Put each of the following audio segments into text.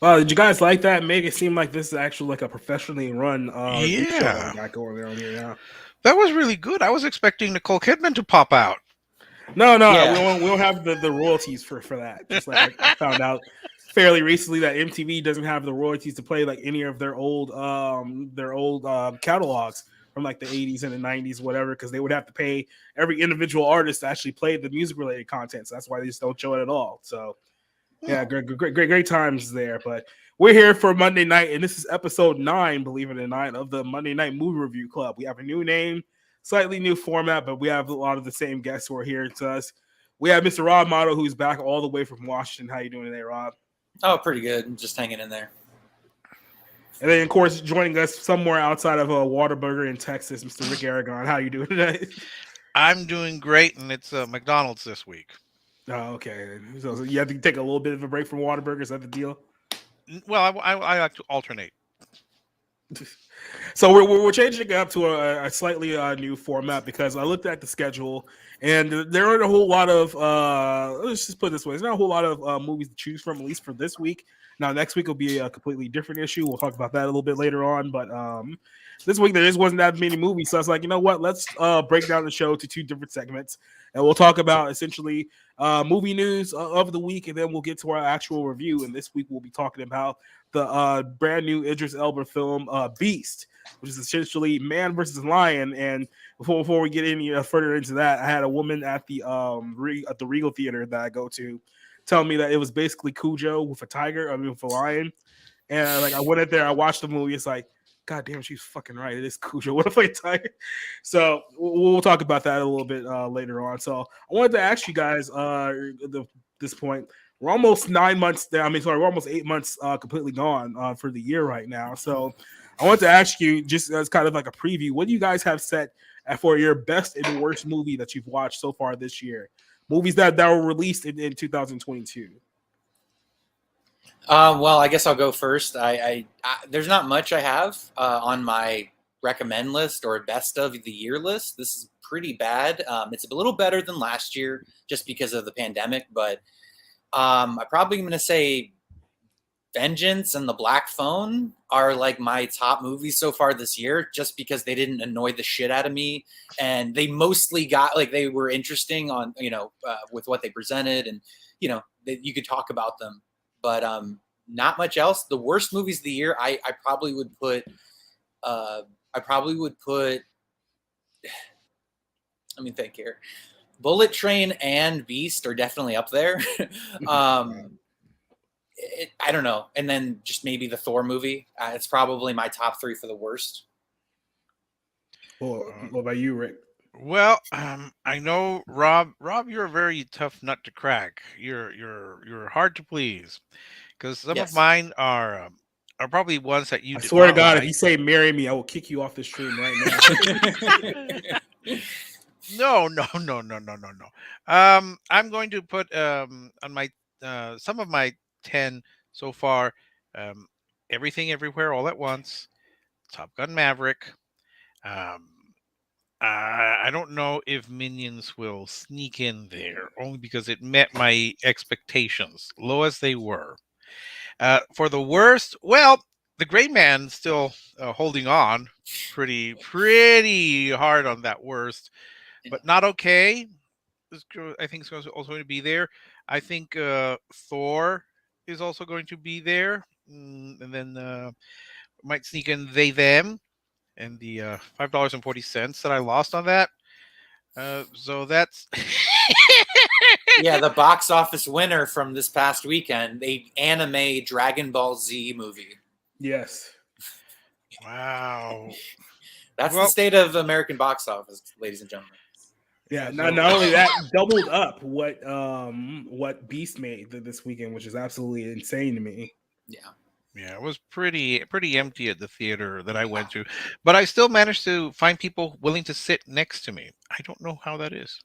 Well, did you guys like that? Make it seem like this is actually like a professionally run review show that we Yeah, got going on here now. that was really good. I was expecting Nicole Kidman to pop out. No, no, Yeah. we don't have the royalties for that. Just like I found out fairly recently that MTV doesn't have the royalties to play like any of their old catalogs from like the 80s and the 90s, whatever, because they would have to pay every individual artist to actually play the music related content. So that's why they just don't show it at all. So yeah, Oh, great times there. But we're here for Monday night, and this is episode 9, believe it or not, of the Monday Night Movie Review Club. We have a new name, slightly new format, but we have a lot of the same guests who are here to us. We have Mr. Rob Motto, who's back all the way from Washington. How you doing today, Rob? Oh, pretty good. Just hanging in there. And then, of course, joining us somewhere outside of a Waterburger in Texas, Mr. Rick Aragon. How you doing today? I'm doing great, and it's McDonald's this week. Oh, okay. So you have to take a little bit of a break from Waterburger. Is that the deal? Well, I like to alternate. So we're changing it up to a slightly new format because I looked at the schedule and there aren't a whole lot of let's just put it this way, there's not a whole lot of movies to choose from, at least for this week. Now next week will be a completely different issue. We'll talk about that a little bit later on, but this week there just wasn't that many movies, so I was like, you know what, let's break down the show to 2 different segments, and we'll talk about essentially movie news of the week, and then we'll get to our actual review. And this week we'll be talking about the brand new Idris Elba film Beast, which is essentially man versus lion. And before we get any further into that, I had a woman at the Regal Theater that I go to tell me that it was basically Cujo with a tiger, I mean with a lion. And like I went in there, I watched the movie. It's like, God damn, she's fucking right. It is Cujo. What if I tiger? So we'll talk about that a little bit later on. So I wanted to ask you guys this point. We're almost 9 months down. I mean, sorry, we're almost 8 months completely gone for the year right now. So I want to ask you, just as kind of like a preview, what do you guys have set for your best and worst movie that you've watched so far this year? Movies that were released in 2022. Well, I guess I'll go first. There's not much I have on my recommend list or best of the year list. This is pretty bad. It's a little better than last year just because of the pandemic, but I'm probably going to say Vengeance and The Black Phone are like my top movies so far this year, just because they didn't annoy the shit out of me, and they mostly got like they were interesting on with what they presented, and you could talk about them, but not much else. The worst movies of the year, I probably would put. I probably would put. Let me think here. Bullet Train and Beast are definitely up there. I don't know. And then just maybe the Thor movie. It's probably my top 3 for the worst. Well, Uh, what about you, Rick? Well, I know Rob. Rob, you're a very tough nut to crack. You're hard to please, because some of Yes. mine are probably ones that you I did swear to not God, if you like. say marry me, I will kick you off the stream right now. No, no, no, no, no, no, no. I'm going to put on my some of my 10 so far. Um, Everything, everywhere, all at once. Top Gun Maverick. Um, I don't know if Minions will sneak in there, only because it met my expectations, low as they were. For the worst, well, the Gray Man still holding on pretty hard on that worst, but not okay. I think it's also going to be there. I think Thor is also going to be there, and then might sneak in they them and the $5.40 that I lost on that. So that's Yeah, the box office winner from this past weekend, the anime Dragon Ball Z movie. Yes. wow. That's the Well, state of American box office, ladies and gentlemen. Yeah, yeah. not only that, doubled up what Beast made this weekend, which is absolutely insane to me. Yeah. Yeah, it was pretty empty at the theater that I went to, but I still managed to find people willing to sit next to me. I don't know how that is.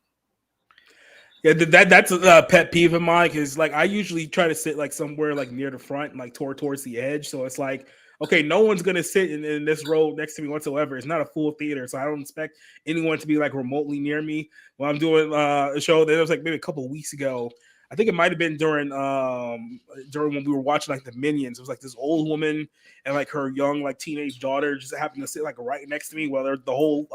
Yeah, that's a pet peeve of mine because like I usually try to sit like somewhere like near the front, like towards the edge. So it's like, okay, no one's gonna sit in this row next to me whatsoever. It's not a full theater, so I don't expect anyone to be like remotely near me while I'm doing a show. That was like maybe a couple of weeks ago. I think it might have been during when we were watching like the Minions. It was like this old woman and like her young like teenage daughter just happened to sit like right next to me while the whole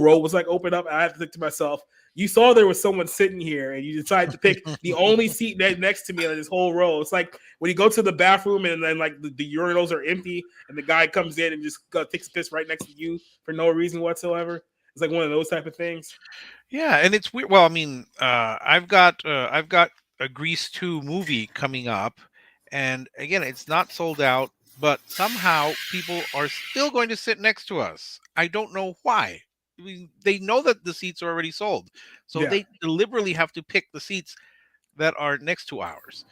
row was like open up. And I had to think to myself, you saw there was someone sitting here and you decided to pick the only seat next to me on this whole row. It's like when you go to the bathroom and then like the urinals are empty and the guy comes in and just takes a piss right next to you for no reason whatsoever. It's like one of those type of things. Yeah, and it's weird. Well, I mean, I've got a Grease 2 movie coming up, and again, it's not sold out, but somehow people are still going to sit next to us. I don't know why. I mean, they know that the seats are already sold, so Yeah. they deliberately have to pick the seats that are next to ours.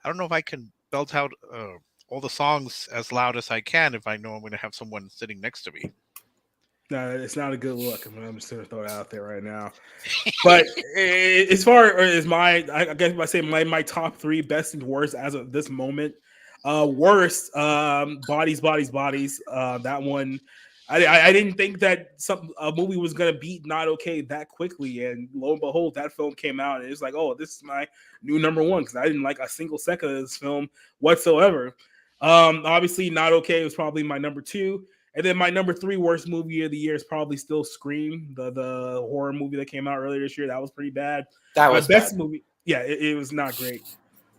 I don't know if I can belt out all the songs as loud as I can if I know I'm going to have someone sitting next to me. No, it's not a good look. I'm just gonna throw it out there right now. But as far as I guess if I say my top three best and worst as of this moment, worst, bodies. That one, I didn't think that a movie was gonna beat Not Okay that quickly, and lo and behold, that film came out, and it's like, oh, this is my new number one because I didn't like a single second of this film whatsoever. Obviously, Not Okay was probably my number two. And then my number three worst movie of the year is probably still Scream, the horror movie that came out earlier this year. That was pretty bad. That My was best bad. movie, yeah, it was not great.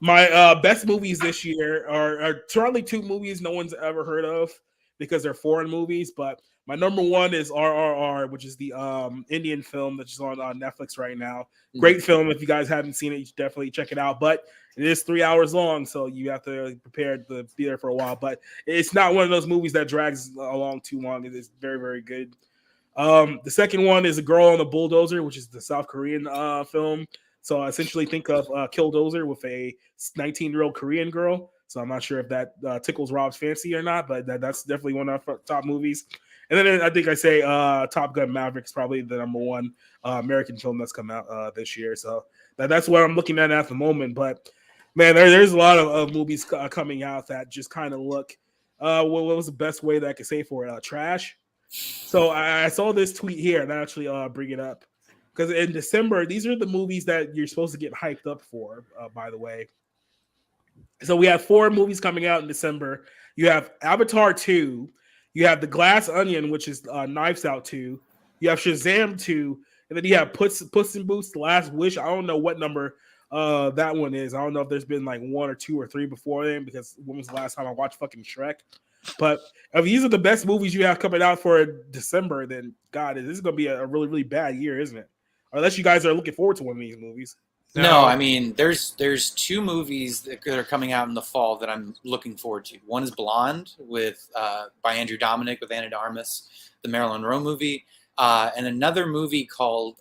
My best movies this year are currently two movies no one's ever heard of because they're foreign movies. But my number one is RRR, which is the Indian film that's on Netflix right now. Great film. If you guys haven't seen it, you should definitely check it out. But it is 3 hours long, so you have to prepare to be there for a while. But it's not one of those movies that drags along too long. It is very, very good. The second one is A Girl on the Bulldozer, which is the South Korean film. So essentially, think of Killdozer with a 19-year-old Korean girl. So I'm not sure if that tickles Rob's fancy or not, but that's definitely one of our top movies. And then I think I say Top Gun Maverick is probably the number one American film that's come out this year. So that's what I'm looking at the moment. But man, there's a lot of movies coming out that just kind of look. What was the best way that I could say for it? Trash. So I saw this tweet here, and I actually bring it up because in December, these are the movies that you're supposed to get hyped up for. By the way, so we have four movies coming out in December. You have Avatar 2, you have The Glass Onion, which is Knives Out 2, you have Shazam 2, and then you have Puss in Boots: The Last Wish. I don't know what number that one is. I don't know if there's been like one or two or three before then because when was the last time I watched fucking Shrek? But if these are the best movies you have coming out for December, then God, this is going to be a really, really bad year, isn't it? Unless you guys are looking forward to one of these movies. No, I mean there's two movies that are coming out in the fall that I'm looking forward to. One is Blonde with by Andrew Dominic with Anna de Armas, the Marilyn Monroe movie, and another movie called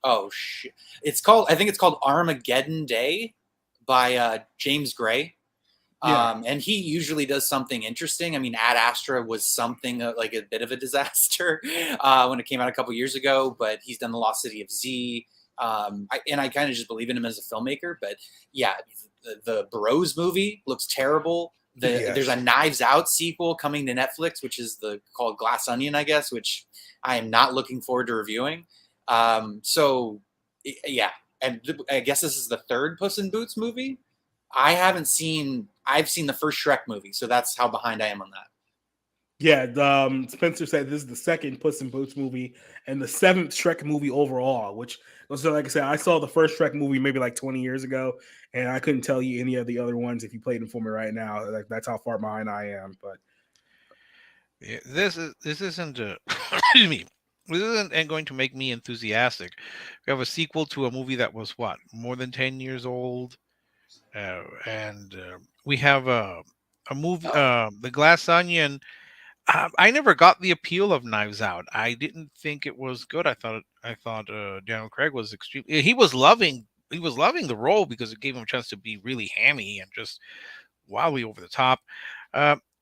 oh shit, I think it's called Armageddon Day by James Gray. Yeah. And he usually does something interesting. I mean, Ad Astra was something like a bit of a disaster when it came out a couple years ago, but he's done The Lost City of Z. I kind of just believe in him as a filmmaker. But yeah, the Bros movie looks terrible. Yes. There's a Knives Out sequel coming to Netflix, which is called Glass Onion, I guess, which I am not looking forward to reviewing. So yeah, and I guess this is the third Puss in Boots movie. I've seen the first Shrek movie, so that's how behind I am on that. Yeah, Spencer said this is the second Puss in Boots movie and the seventh Shrek movie overall. Which, so like I said, I saw the first Shrek movie maybe like 20 years ago, and I couldn't tell you any of the other ones if you played them for me right now. Like that's how far behind I am. But yeah, this isn't excuse me. This isn't going to make me enthusiastic. We have a sequel to a movie that was what, more than 10 years old, and we have a movie, The Glass Onion. I never got the appeal of Knives Out. I didn't think it was good. I thought Daniel Craig was extremely. He was loving the role because it gave him a chance to be really hammy and just wildly over the top.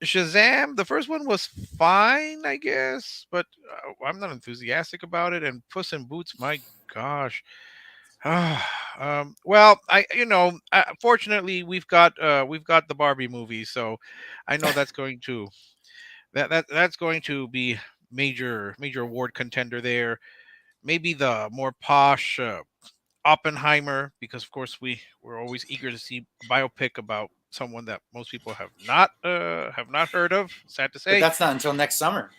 Shazam, the first one was fine, I guess, but I'm not enthusiastic about it. And Puss in Boots, my gosh. Well, fortunately we've got the Barbie movie, so I know that's going to that's going to be major award contender there. Maybe the more posh Oppenheimer, because of course we're always eager to see a biopic about someone that most people have not heard of. Sad to But say. that's not until next summer.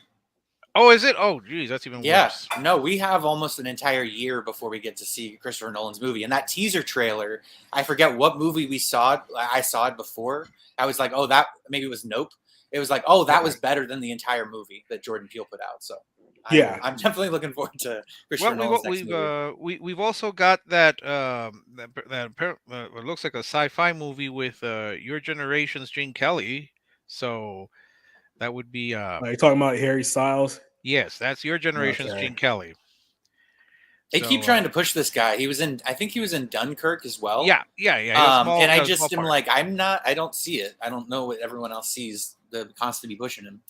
Oh, is it? Oh, geez, that's even Yeah, worse. no, we have almost an entire year before we get to see Christopher Nolan's movie. And that teaser trailer, I forget what movie we saw it. I saw it before. I was like, oh, that maybe it was Nope. It was like, oh, that was better than the entire movie that Jordan Peele put out. So Yeah. I'm definitely looking forward to Christopher Well, Nolan's next movie. we've also got that what looks like a sci-fi movie with your generation's Gene Kelly. So that would be Like talking about Harry Styles. yes, that's your generation's Okay. Gene Kelly. They keep So trying to push this guy. I think he was in Dunkirk as well. yeah. He had a small, And he I had a small just am part. like, I don't see it. I don't know what everyone else sees. The constantly pushing him.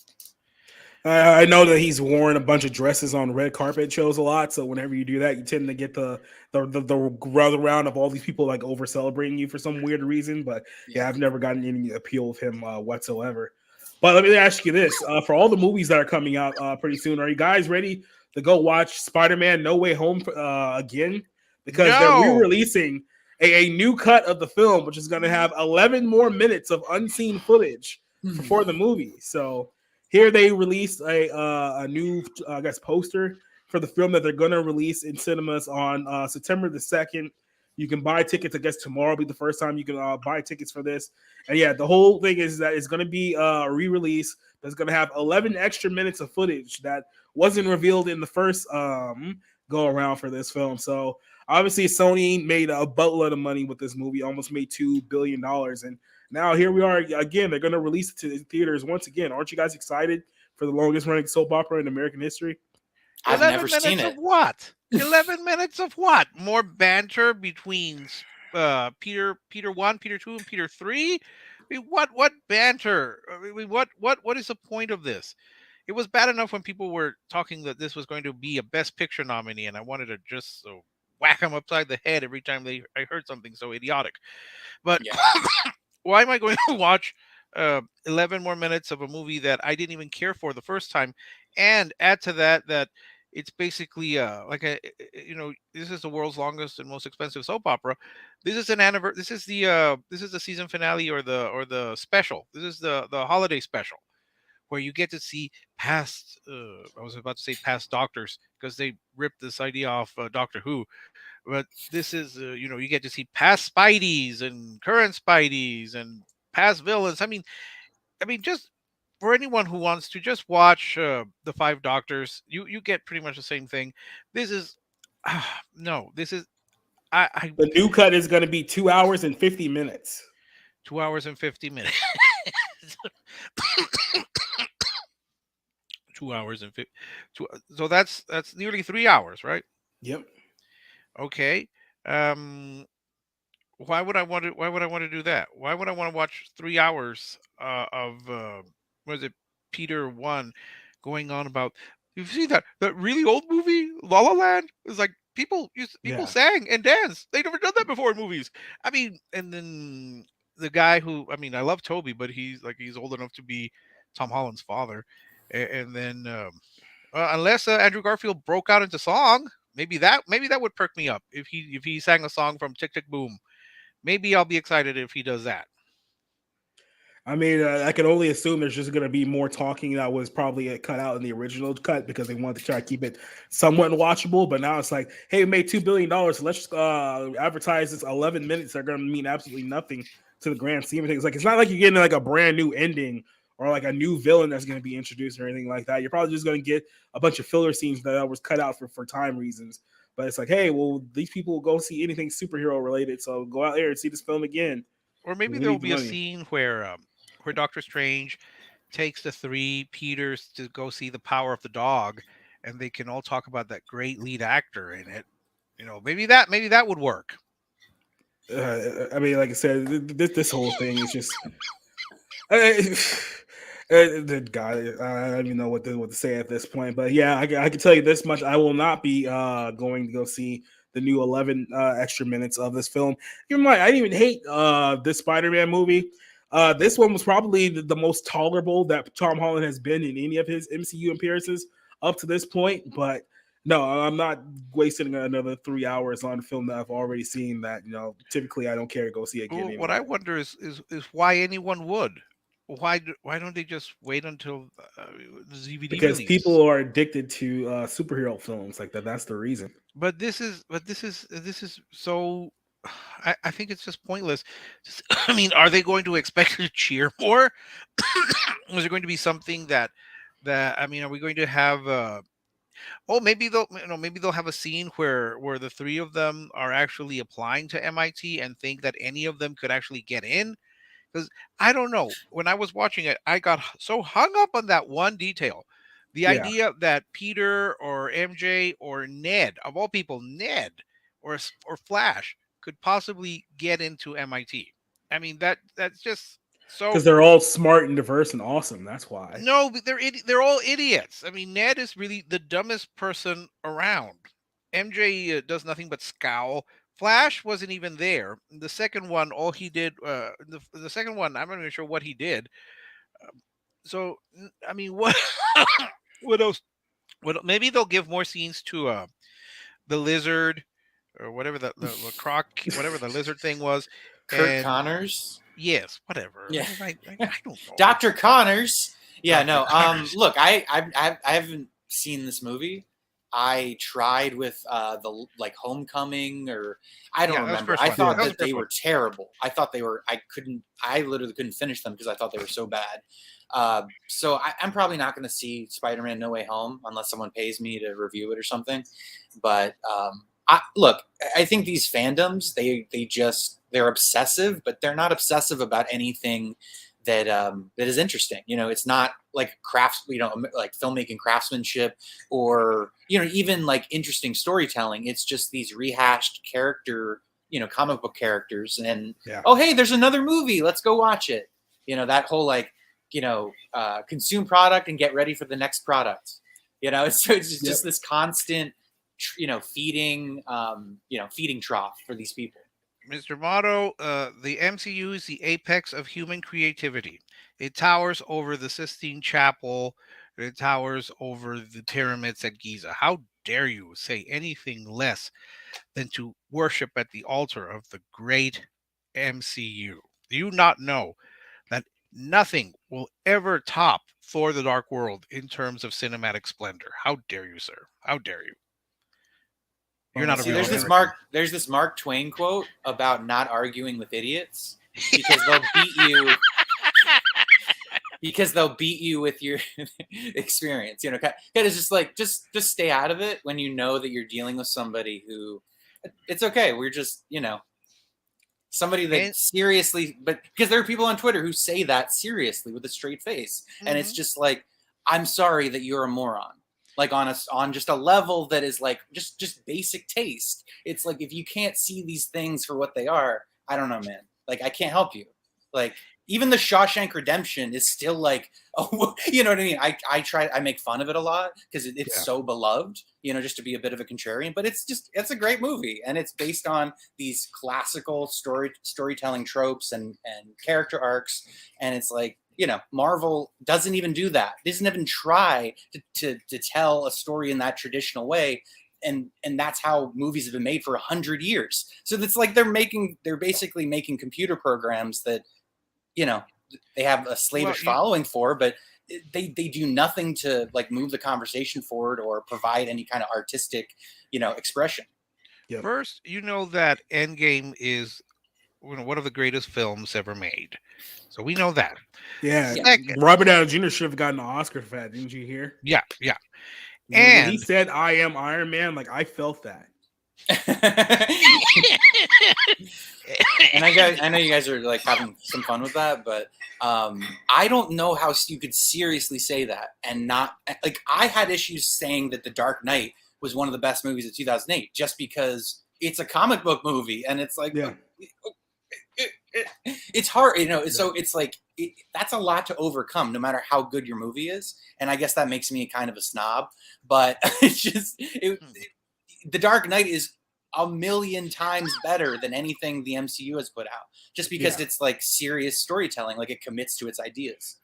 I know that he's worn a bunch of dresses on red carpet shows a lot. So whenever you do that, you tend to get the round of all these people like over celebrating you for some weird reason. But yeah, I've never gotten any appeal of him whatsoever. But let me ask you this: for all the movies that are coming out pretty soon, are you guys ready to go watch Spider-Man: No Way Home again? Because they're No. re-releasing a new cut of the film, which is going to have 11 more minutes of unseen footage for the movie. So here they released a new, I guess, poster for the film that they're going to release in cinemas on September the 2nd. You can buy tickets. I guess tomorrow will be the first time you can buy tickets for this. And yeah, the whole thing is that it's going to be a re-release that's going to have 11 extra minutes of footage that wasn't revealed in the first go around for this film. So obviously Sony made a boatload of money with this movie, almost made $2 billion. And now here we are again. They're going to release it to the theaters once again. Aren't you guys excited for the longest running soap opera in American history? I've 11 never seen minutes of it. what? 11 minutes of what? More banter between Peter 1, Peter 2 and Peter 3? I mean, what banter? I mean, what is the point of this? It was bad enough when people were talking that this was going to be a best picture nominee and I wanted to just whack them upside the head every time I heard something so idiotic. But Yeah. why am I going to watch 11 more minutes of a movie that I didn't even care for the first time, and add to that it's basically like this is the world's longest and most expensive soap opera. This is an anniversary. This is the season finale or the special. This is the holiday special where you get to see past. I was about to say past doctors because they ripped this idea off Doctor Who, but this is you get to see past Spideys and current Spideys and past villains. I mean, just for anyone who wants to just watch the Five Doctors, you get pretty much the same thing. This is no, this is I The new cut is going to be 2 hours and 50 minutes. 2 hours and 50 minutes. 2 hours and 50. So that's nearly 3 hours, right? Yep. Okay. Um, why would I want to? Why would I want to do that? Why would I want to watch 3 hours of what is it, Peter 1, going on about? You see that really old movie, La La Land? It's like people Yeah. sang and danced. They never done that before in movies. I mean, and then the guy who I love Toby, but he's old enough to be Tom Holland's father, and then unless Andrew Garfield broke out into song, maybe that would perk me up if he sang a song from Tick Tick Boom. Maybe I'll be excited if he does that. I mean, I can only assume there's just going to be more talking that was probably cut out in the original cut because they wanted to try to keep it somewhat watchable. But now it's like, hey, we made $2 billion, so let's just advertise this 11 minutes. They're going to mean absolutely nothing to the grand scheme of things. Like, it's not like you're getting like a brand new ending or like a new villain that's going to be introduced or anything like that. You're probably just going to get a bunch of filler scenes that was cut out for time reasons. But it's like, hey, well, these people will go see anything superhero related, so go out there and see this film again. Or maybe We there will need the be a money. scene where Doctor Strange takes the three Peters to go see the power of the dog, and they can all talk about that great lead actor in it. Maybe that would work. I mean, like I said, this whole thing is just. The guy, I don't even know what to say at this point, but yeah, I can tell you this much: I will not be going to go see the new 11 extra minutes of this film. Even I didn't even hate this Spider-Man movie. This one was probably the most tolerable that Tom Holland has been in any of his MCU appearances up to this point. But No, I'm not wasting another 3 hours on a film that I've already seen. That typically I don't care to go see again Well, what anyway. I wonder is why anyone would. Why don't they just wait until the DVD Because release? people are addicted to superhero films like that. That's the reason. But this is so. I think it's just pointless. I mean, are they going to expect to cheer more? Is there going to be something that I mean, are we going to have? Oh, maybe they'll have a scene where the three of them are actually applying to MIT and think that any of them could actually get in. Because I don't know. When I was watching it, I got so hung up on that one detail. The Yeah, idea that Peter or MJ or Ned, of all people, Ned or Flash could possibly get into MIT. I mean that's just so because they're all smart and diverse and awesome. That's why. no, but they're all idiots. I mean, Ned is really the dumbest person around. MJ does nothing but scowl. Flash wasn't even there. The second one, all he did, the second one, I'm not even sure what he did. So, I mean, what, what else? What maybe they'll give more scenes to the lizard or whatever the croc, whatever the lizard thing was, Kurt and Connors. yes, whatever. Yeah. I don't know. Dr. Connors. Yeah, Dr. no. Connors. Look, I haven't seen this movie. I tried with the like Homecoming, or I don't Yeah, that was the remember. first I one. thought That was that the they first one. were terrible. I thought they were. I literally couldn't finish them because I thought they were so bad. So I'm probably not going to see Spider-Man: No Way Home unless someone pays me to review it or something. But look, I think these fandoms they're obsessive, but they're not obsessive about anything that is interesting. It's not like like filmmaking craftsmanship or even like interesting storytelling. It's just these rehashed comic book characters, and Yeah. oh hey, there's another movie, let's go watch it. That whole like consume product and get ready for the next product. It's just this constant feeding trough for these people. Mr. Motto, the MCU is the apex of human creativity. It towers over the Sistine Chapel. It towers over the pyramids at Giza. How dare you say anything less than to worship at the altar of the great MCU? Do you not know that nothing will ever top Thor the Dark World in terms of cinematic splendor? How dare you, sir? How dare you? You're not a See, real American. there's this Mark Twain quote about not arguing with idiots because they'll beat you with your experience. It's just like just stay out of it when you know that you're dealing with somebody who it's okay. We're just somebody that And, seriously, but because there are people on Twitter who say that seriously with a straight face, and it's just like, I'm sorry that you're a moron. Like on just a level that is like just basic taste. It's like if you can't see these things for what they are, I don't know, man. Like I can't help you. Like even the Shawshank Redemption is still like, oh, you know what I mean? I make fun of it a lot because it's Yeah. so beloved, just to be a bit of a contrarian, but it's a great movie, and it's based on these classical storytelling tropes and character arcs, and it's like, Marvel doesn't even do that. It doesn't even try to tell a story in that traditional way. And that's how movies have been made for 100 years. So it's like they're basically making computer programs that, they have a slavish following for, but they do nothing to like move the conversation forward or provide any kind of artistic, expression. Yep. First, you know that Endgame is one of the greatest films ever made. So we know that. Yeah. Second, Robert Downey Jr. should have gotten an Oscar for that. Didn't you hear? yeah. When he And said "I am Iron Man," like I felt that. And I know you guys are like having some fun with that, but I don't know how you could seriously say that and not like I had issues saying that The Dark Knight was one of the best movies of 2008 just because it's a comic book movie and it's like Yeah. it's hard, so it's like that's a lot to overcome no matter how good your movie is, and I guess that makes me kind of a snob, but it's just The Dark Knight is a million times better than anything the MCU has put out, just because it's like serious storytelling, like it commits to its ideas.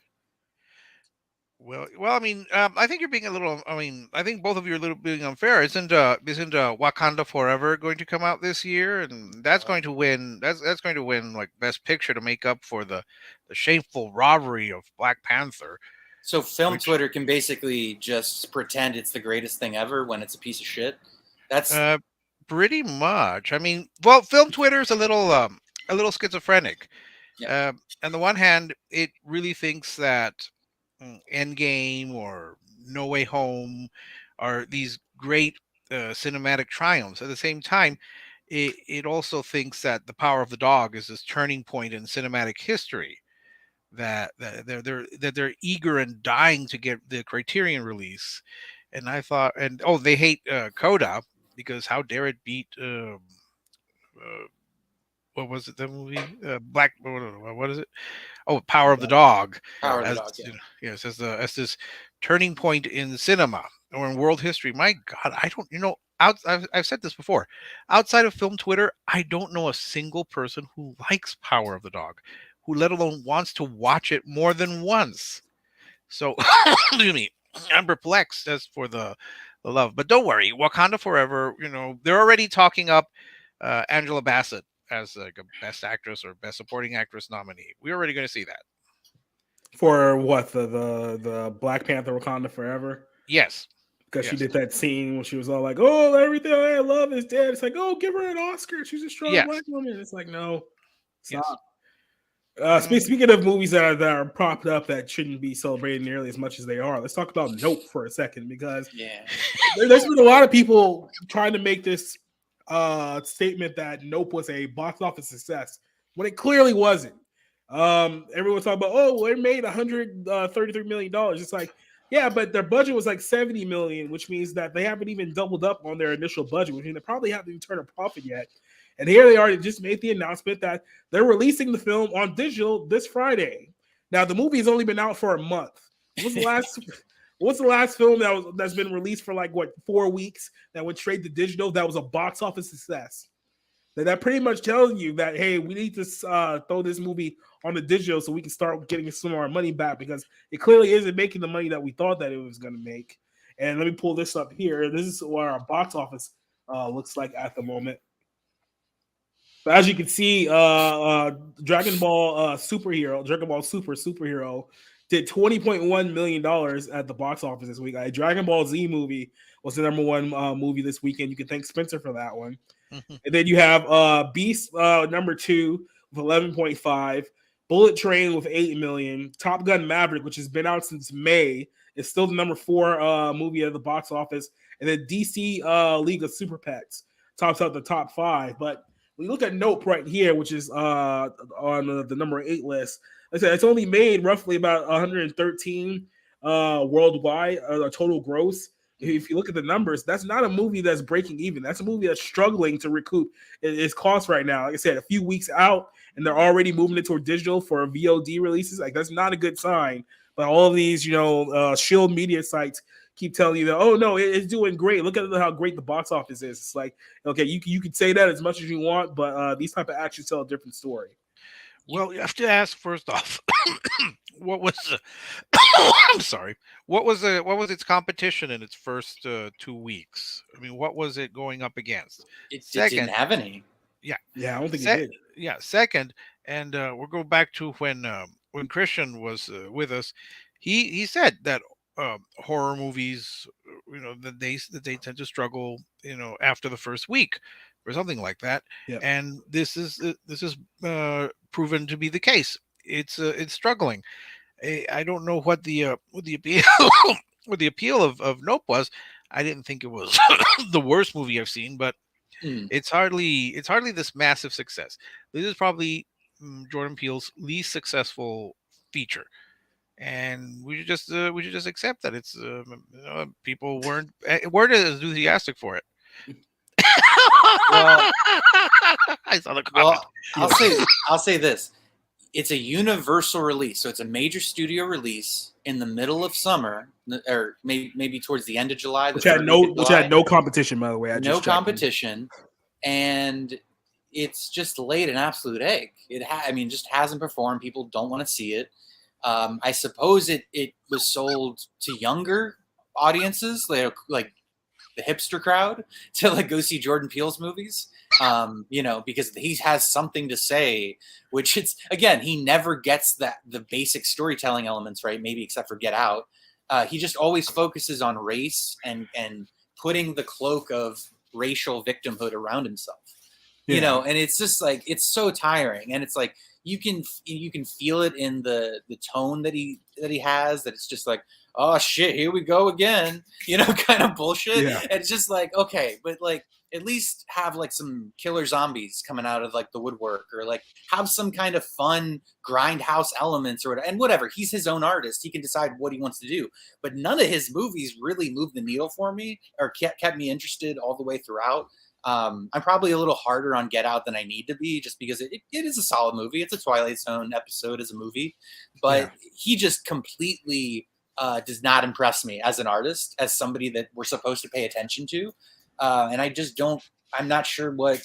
Well, I mean, I think you're being a little. I mean, I think both of you are a little being unfair. Isn't Wakanda Forever going to come out this year, and that's Uh, going to win. That's going to win like Best Picture to make up for the shameful robbery of Black Panther, so film which Twitter can basically just pretend it's the greatest thing ever when it's a piece of shit. That's uh, pretty much. I mean, well, film Twitter is a little schizophrenic. yeah. On the one hand, it really thinks that Endgame or No Way Home are these great cinematic triumphs. At the same time, it also thinks that The Power of the Dog is this turning point in cinematic history. That they're eager and dying to get the Criterion release, and I thought, and oh, they hate Coda because how dare it beat uh, what was it, the movie Black, what is it, oh, Power of the Dog, Power of the as Dog. Yeah. you know, yes, as this turning point in cinema or in world history. My God, I don't, I've said this before. Outside of film Twitter, I don't know a single person who likes Power of the Dog, who let alone wants to watch it more than once. So, excuse me, I'm perplexed as for the love. But don't worry, Wakanda Forever. They're already talking up Angela Bassett as like a Best Actress or Best Supporting Actress nominee. We're already going to see that. For what, the Black Panther Wakanda Forever? Yes, Because she yes, did that scene when she was all like, "Oh, everything I love is dead." It's like, "Oh, give her an Oscar. She's a strong yes, black woman." It's like, no, yes. stop. Mm, Speaking of movies that are propped up that shouldn't be celebrated nearly as much as they are, let's talk about Nope for a second, because Yeah. there's been a lot of people trying to make this statement that Nope was a box office success when it clearly wasn't. Everyone's talking about, oh, well, it made $133 million. It's like, yeah, but their budget was like 70 million, which means that they haven't even doubled up on their initial budget, which means they probably haven't even turned a profit yet. And here they are, they just made the announcement that they're releasing the film on digital this Friday. Now the movie has only been out for a month. What was the last What's the last film that's been released for like 4 weeks that went straight to digital that was a box office success? That pretty much tells you that, hey, we need to throw this movie on the digital so we can start getting some of our money back, because it clearly isn't making the money that we thought that it was going to make. And let me pull this up here. This is what our box office looks like at the moment. So as you can see, Dragon Ball Dragon Ball Superhero did $20.1 million at the box office this week. A Dragon Ball Z movie was the number one movie this weekend. You can thank Spencer for that one. mhm. And then you have Beast number 2 with 11.5, Bullet Train with 8 million, Top Gun Maverick, which has been out since May, is still the number 4 movie at the box office, and then DC League of Super Pets tops out the top 5. But when you look at Nope right here, which is on the number 8 list, like I said, it's only made roughly about 113 worldwide, total gross. If you look at the numbers, that's not a movie that's breaking even. That's a movie that's struggling to recoup its costs right now. Like I said, a few weeks out, and they're already moving it toward digital for VOD releases. Like, that's not a good sign. But all of these, shield media sites keep telling you that, oh no, it's doing great. Look at how great the box office is. It's like, okay, you can say that as much as you want, but these type of actions tell a different story. Well, you have to ask first off, what was I'm sorry. What was its competition in its first 2 weeks? I mean, what was it going up against? It didn't Second, have any. yeah, Yeah, I don't think it sec, did. yeah. Second, and we'll go back to when Christian was with us. He said that horror movies, that they tend to struggle, after the first week or something like that. Yeah. And this is proven to be the case. It's struggling. I don't know what the appeal what the appeal of Nope was. I didn't think it was the worst movie I've seen, but Mm. it's hardly this massive success. This is probably Jordan Peele's least successful feature, and we should just accept that it's people weren't as enthusiastic for it. Well, I saw the comment. well, I'll say this. It's a universal release, so it's a major studio release in the middle of summer, or maybe towards the end of July. Which had no competition, by the way. I No just checked. competition, and it's just laid an absolute egg. I mean, just hasn't performed. People don't want to see it. I suppose it was sold to younger audiences, like the hipster crowd, to like go see Jordan Peele's movies. Because he has something to say, which it's, again, he never gets the basic storytelling elements right, maybe except for Get Out. He just always focuses on race and putting the cloak of racial victimhood around himself. And it's just like, it's so tiring, and it's like you can feel it in the tone that he has, that it's just like, oh shit, here we go again, kind of bullshit. Yeah. And it's just like, okay, but like at least have like some killer zombies coming out of like the woodwork, or like have some kind of fun grindhouse elements, or whatever. He's his own artist, he can decide what he wants to do. But none of his movies really moved the needle for me, or kept me interested all the way throughout. I'm probably a little harder on Get Out than I need to be, just because it is a solid movie. It's a Twilight Zone episode as a movie, but he just completely does not impress me as an artist, as somebody that we're supposed to pay attention to. And I just don't, I'm not sure what,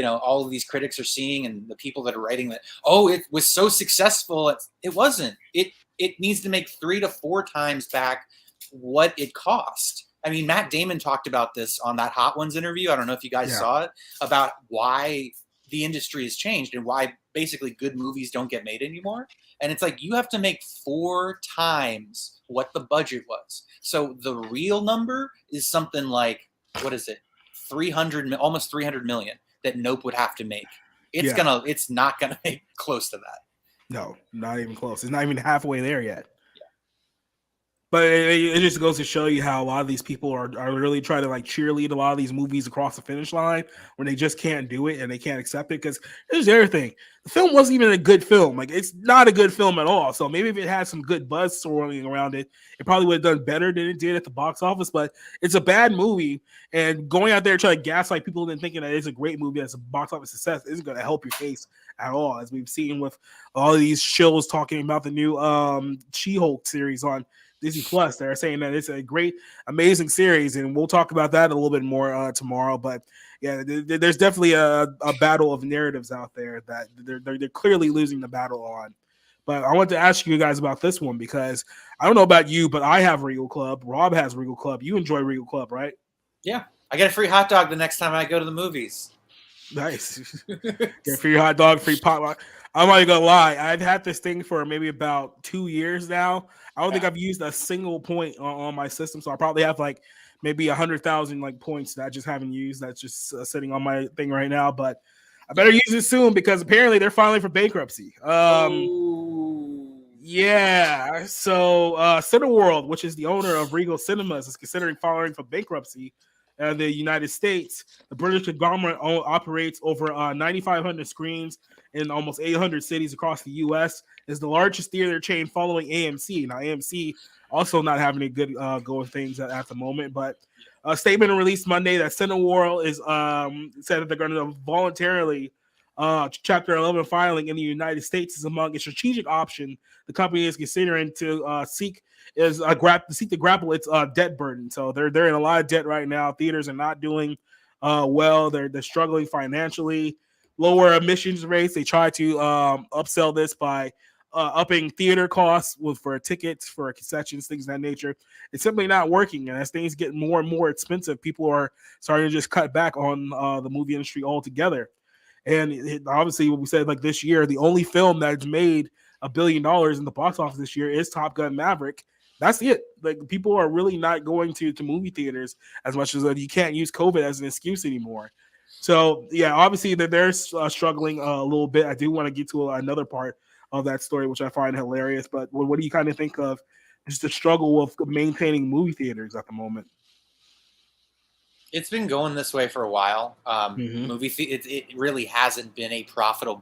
all of these critics are seeing, and the people that are writing that, oh, it was so successful. It wasn't. It needs to make 3 to 4 times back what it cost. I mean, Matt Damon talked about this on that Hot Ones interview. I don't know if you guys saw it, about why the industry has changed and why basically good movies don't get made anymore. And it's like, you have to make 4 times what the budget was. So the real number is something like, what is it? Almost 300 million that Nope would have to make. It's not gonna make close to that. No, not even close. It's not even halfway there yet. But it just goes to show you how a lot of these people are really trying to like cheerlead a lot of these movies across the finish line when they just can't do it and they can't accept it. Because here's the other thing. The film wasn't even a good film. Like, it's not a good film at all. So maybe if it had some good buzz swirling around it, it probably would have done better than it did at the box office. But it's a bad movie. And going out there trying to gaslight people and thinking that it's a great movie that's a box office success isn't going to help your case at all. As we've seen with all of these shows talking about the new She-Hulk series on Disney Plus. They're saying that it's a great, amazing series, and we'll talk about that a little bit more tomorrow. But yeah, there's definitely a battle of narratives out there that they're clearly losing the battle on. But I want to ask you guys about this one, because I don't know about you, but I have Regal Club. Rob has Regal Club. You enjoy Regal Club, right? Yeah, I get a free hot dog the next time I go to the movies. Nice. Get free hot dog, free pot. I'm not even gonna lie. I've had this thing for maybe about 2 years now. I don't think I've used a single point on my system, so I probably have like maybe 100,000 like points that I just haven't used. That's just sitting on my thing right now. But I better use it soon, because apparently they're filing for bankruptcy. Yeah. So Cineworld, which is the owner of Regal Cinemas, is considering filing for bankruptcy. The United States, the British conglomerate operates over 9,500 screens in almost 800 cities across the U.S. Is the largest theater chain following AMC. Now, AMC also not having a good go of things at the moment, but a statement released Monday that Cineworld is said that they're going to voluntarily Chapter 11 filing in the United States is among a strategic option the company is considering to seek to grapple its debt burden. So they're in a lot of debt right now. Theaters are not doing well. They're struggling financially. Lower admissions rates. They try to upsell this by upping theater costs for tickets, for concessions, things of that nature. It's simply not working. And as things get more and more expensive, people are starting to just cut back on the movie industry altogether. And obviously, what we said, like this year, the only film that's made $1 billion in the box office this year is Top Gun Maverick. That's it. Like, people are really not going to movie theaters as much as you can't use COVID as an excuse anymore. So yeah, obviously they're struggling a little bit. I do want to get to another part of that story, which I find hilarious. But what do you kind of think of just the struggle of maintaining movie theaters at the moment? It's been going this way for a while. It really hasn't been a profitable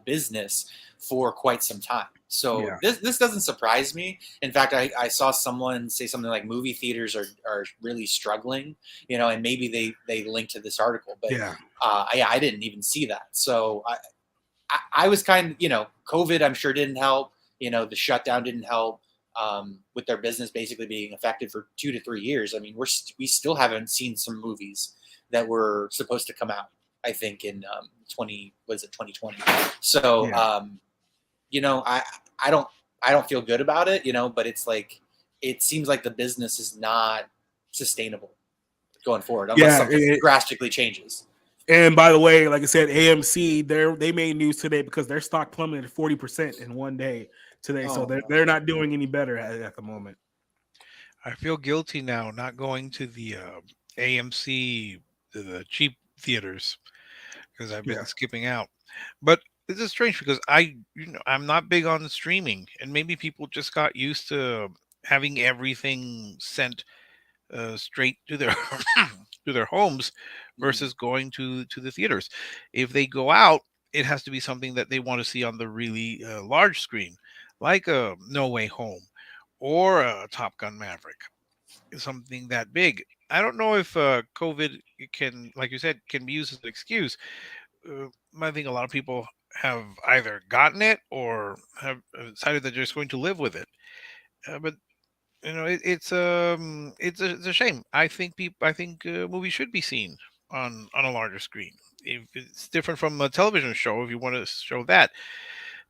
business for quite some time. So this doesn't surprise me. In fact, I saw someone say something like movie theaters are really struggling, and maybe they linked to this article, but I didn't even see that. So I was kind of, COVID, I'm sure didn't help. The shutdown didn't help. With their business basically being affected for 2 to 3 years. I mean, we still haven't seen some movies that were supposed to come out, I think in 2020. So, I don't I don't feel good about it, but it's like it seems like the business is not sustainable going forward unless Yeah, something drastically changes. and by the way, like I said, AMC they made news today because their stock plummeted 40% in one day today, so Oh they're no. not doing any better at the moment. I feel guilty now not going to the AMC, the cheap theaters, because I've been Yeah, skipping out. But this is strange because I'm not big on streaming, and maybe people just got used to having everything sent straight to their to their homes Mm. versus going to the theaters. If they go out, it has to be something that they want to see on the really large screen, like a No Way Home or a Top Gun Maverick, something that big. I don't know if COVID can, like you said, can be used as an excuse. uh, I think a lot of people have either gotten it or have decided that they're just going to live with it. But it's a shame. I think movies should be seen on a larger screen. If it's different from a television show, if you want to show that,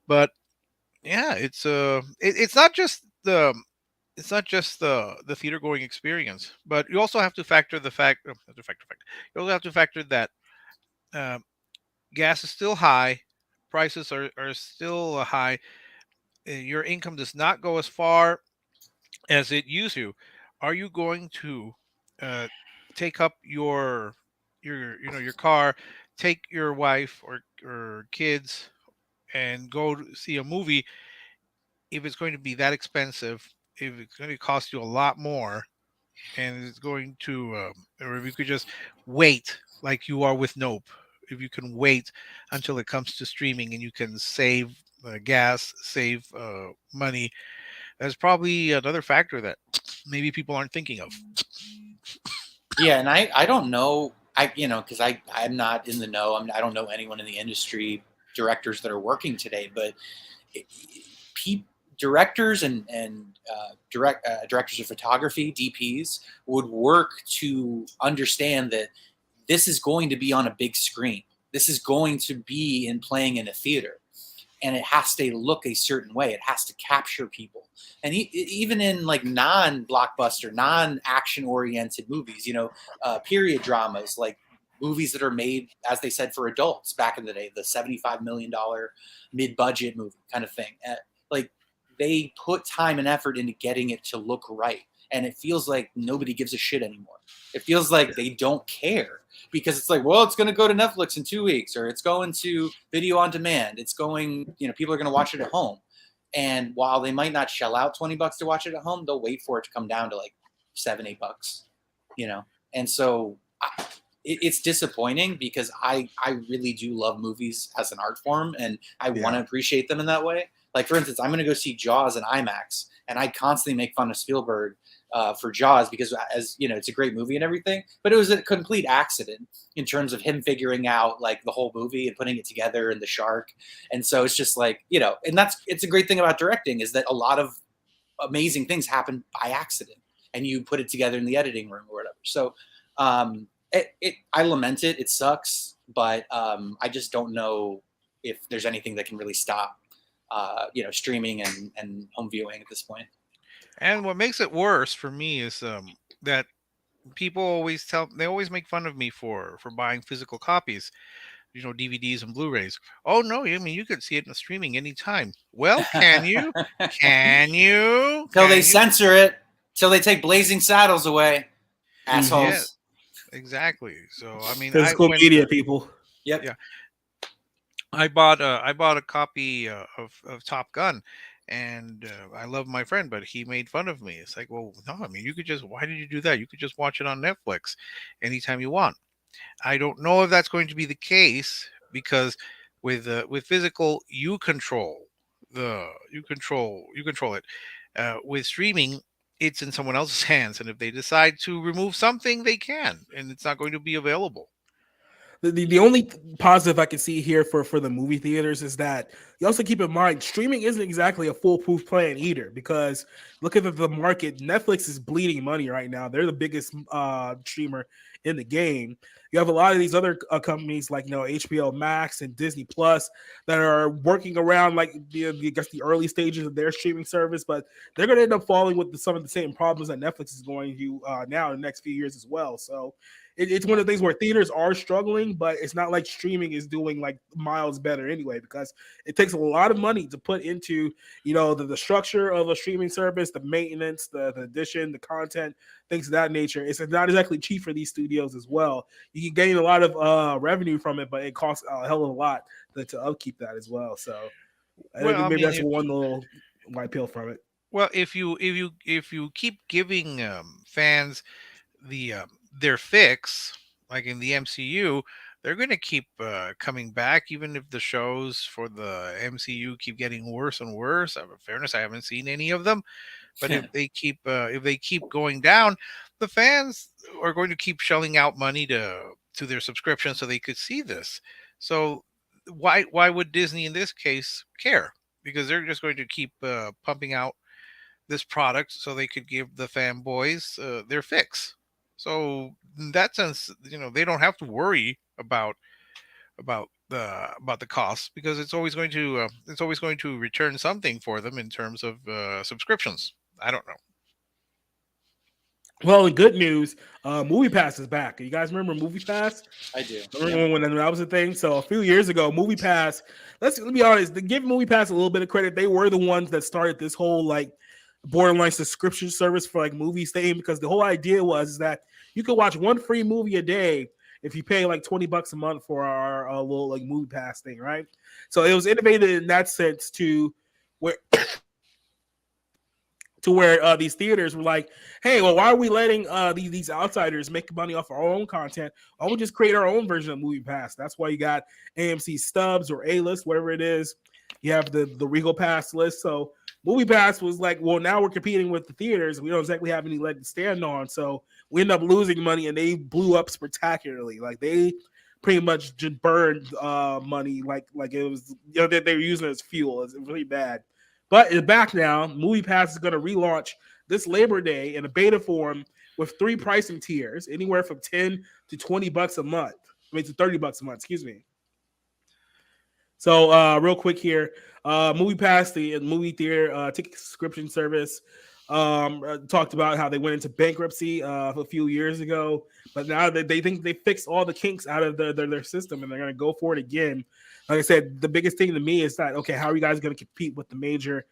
but yeah, it's not just the theater going experience, but you also have to factor the fact have to factor fact you also have to factor that uh, gas is still high, prices are still high, your income does not go as far as it used to. Are you going to uh, take up your car, take your wife or kids, and go to see a movie if it's going to be that expensive? If it's going to cost you a lot more, and it's going to, or if you could just wait like you are with Nope, if you can wait until it comes to streaming and you can save gas, save money, that's probably another factor that maybe people aren't thinking of. Yeah, and I don't know, because I'm not in the know. I don't know anyone in the industry, directors that are working today, but it, pe- directors and directors of photography, DPs, would work to understand that this is going to be on a big screen. This is going to be in playing in a theater, and it has to look a certain way. It has to capture people. And even in like non-blockbuster, non-action oriented movies, period dramas, like movies that are made, as they said, for adults back in the day, the $75 million mid-budget movie kind of thing. Like they put time and effort into getting it to look right. And it feels like nobody gives a shit anymore. It feels like they don't care because it's like, well, it's going to go to Netflix in 2 weeks, or it's going to video on demand. It's going, people are going to watch it at home. And while they might not shell out $20 to watch it at home, they'll wait for it to come down to like $7, $8, you know? And so it's disappointing because I really do love movies as an art form, and I want Yeah. to appreciate them in that way. Like, for instance, I'm going to go see Jaws in IMAX, and I constantly make fun of Spielberg for Jaws because, as you know, it's a great movie and everything, but it was a complete accident in terms of him figuring out like the whole movie and putting it together and the shark. And so it's just like, and it's a great thing about directing is that a lot of amazing things happen by accident and you put it together in the editing room or whatever. So I lament it. It sucks, but I just don't know if there's anything that can really stop, streaming and home viewing at this point. And what makes it worse for me is that people always make fun of me for buying physical copies, DVDs and Blu-rays. Oh no, I mean you could see it in the streaming anytime. Well, can you? Can you? Till they Can you? censor it, till they take Blazing Saddles away, Mhm. Yeah, assholes. exactly. So I mean, I Physical when media, people. Yep. yeah, I bought a copy of Top Gun, and I love my friend, but he made fun of me. It's like, well, no, I mean, you could just why did you do that? You could just watch it on Netflix anytime you want. I don't know if that's going to be the case because with physical, you control it. With streaming, it's in someone else's hands, and if they decide to remove something, they can, and it's not going to be available. The only positive I can see here for the movie theaters is that you also keep in mind streaming isn't exactly a foolproof plan either, because look at the market. Netflix is bleeding money right now. They're the biggest streamer in the game. You have a lot of these other companies like HBO Max and Disney Plus that are working around like I guess the early stages of their streaming service, but they're going to end up falling with some of the same problems that Netflix is going to now in the next few years as well. So it's one of the things where theaters are struggling, but it's not like streaming is doing like miles better anyway, because it takes a lot of money to put into the structure of a streaming service, the maintenance, the addition, the content, things of that nature. It's not exactly cheap for these studios as well. You can gain a lot of revenue from it, but it costs a hell of a lot to upkeep that as well. So I think Well, I maybe mean, that's one little white pill from it. well, if you keep giving fans their fix, like in the MCU, they're going to keep coming back, even if the shows for the MCU keep getting worse and worse. In fairness, I haven't seen any of them, but if they keep going down, the fans are going to keep shelling out money to their subscription so they could see this. So why would Disney in this case care? Because they're just going to keep pumping out this product so they could give the fanboys their fix. So in that sense, they don't have to worry about the costs, because it's always going to return something for them in terms of subscriptions. I don't know. Well, in good news, Movie Pass is back. You guys remember Movie Pass? I do. Remember when that was a thing? So a few years ago, Movie Pass. Let be honest. To give Movie Pass a little bit of credit, they were the ones that started this whole like borderline subscription service for like movies thing, because the whole idea was that you could watch one free movie a day if you pay like $20 a month for our little like Movie Pass thing, right? So it was innovative in that sense where where these theaters were like, hey, well, why are we letting these outsiders make money off our own content? Why don't we just create our own version of Movie Pass? That's why you got AMC Stubs or A-List, whatever it is. You have the Regal Pass list. So Movie Pass was like, well, now we're competing with the theaters. We don't exactly have any leg to stand on. So we end up losing money, and they blew up spectacularly. Like they pretty much just burned money like it was, they were using it as fuel. It's really bad. But it's back now. Movie Pass is going to relaunch this Labor Day in a beta form with 3 pricing tiers, anywhere from $10 to $20 a month. I mean, to $30 a month. Excuse me. So, real quick here, Movie Pass, the movie theater ticket subscription service, talked about how they went into bankruptcy a few years ago, but now they think they fixed all the kinks out of their system, and they're going to go for it again. Like I said, the biggest thing to me is that, okay, how are you guys going to compete with the major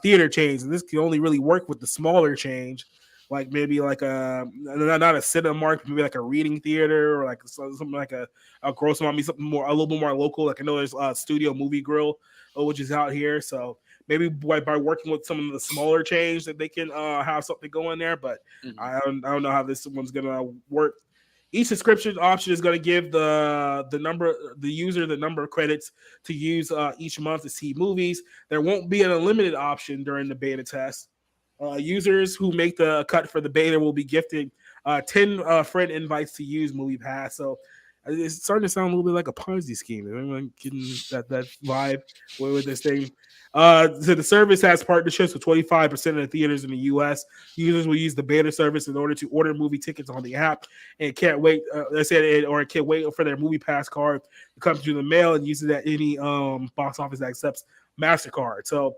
theater chains? And this can only really work with the smaller change, like maybe like not a Cinemark, maybe like a Reading Theater, or like something like a Gross Mommy, something more, a little bit more local. Like I know there's Studio Movie Grill, which is out here. So maybe by working with some of the smaller chains that they can have something going there. But I don't know how this one's going to work. Each subscription option is going to give the user the number of credits to use each month to see movies. There won't be an unlimited option during the beta test. Users who make the cut for the beta will be gifted 10 friend invites to use Movie Pass. So it's starting to sound a little bit like a Ponzi scheme. Everyone getting that vibe with this thing. So the service has partnerships with 25% of the theaters in the U.S. Users will use the beta service in order to order movie tickets on the app, and can't wait. Can't wait for their Movie Pass card to come through the mail and use it at any box office that accepts MasterCard. So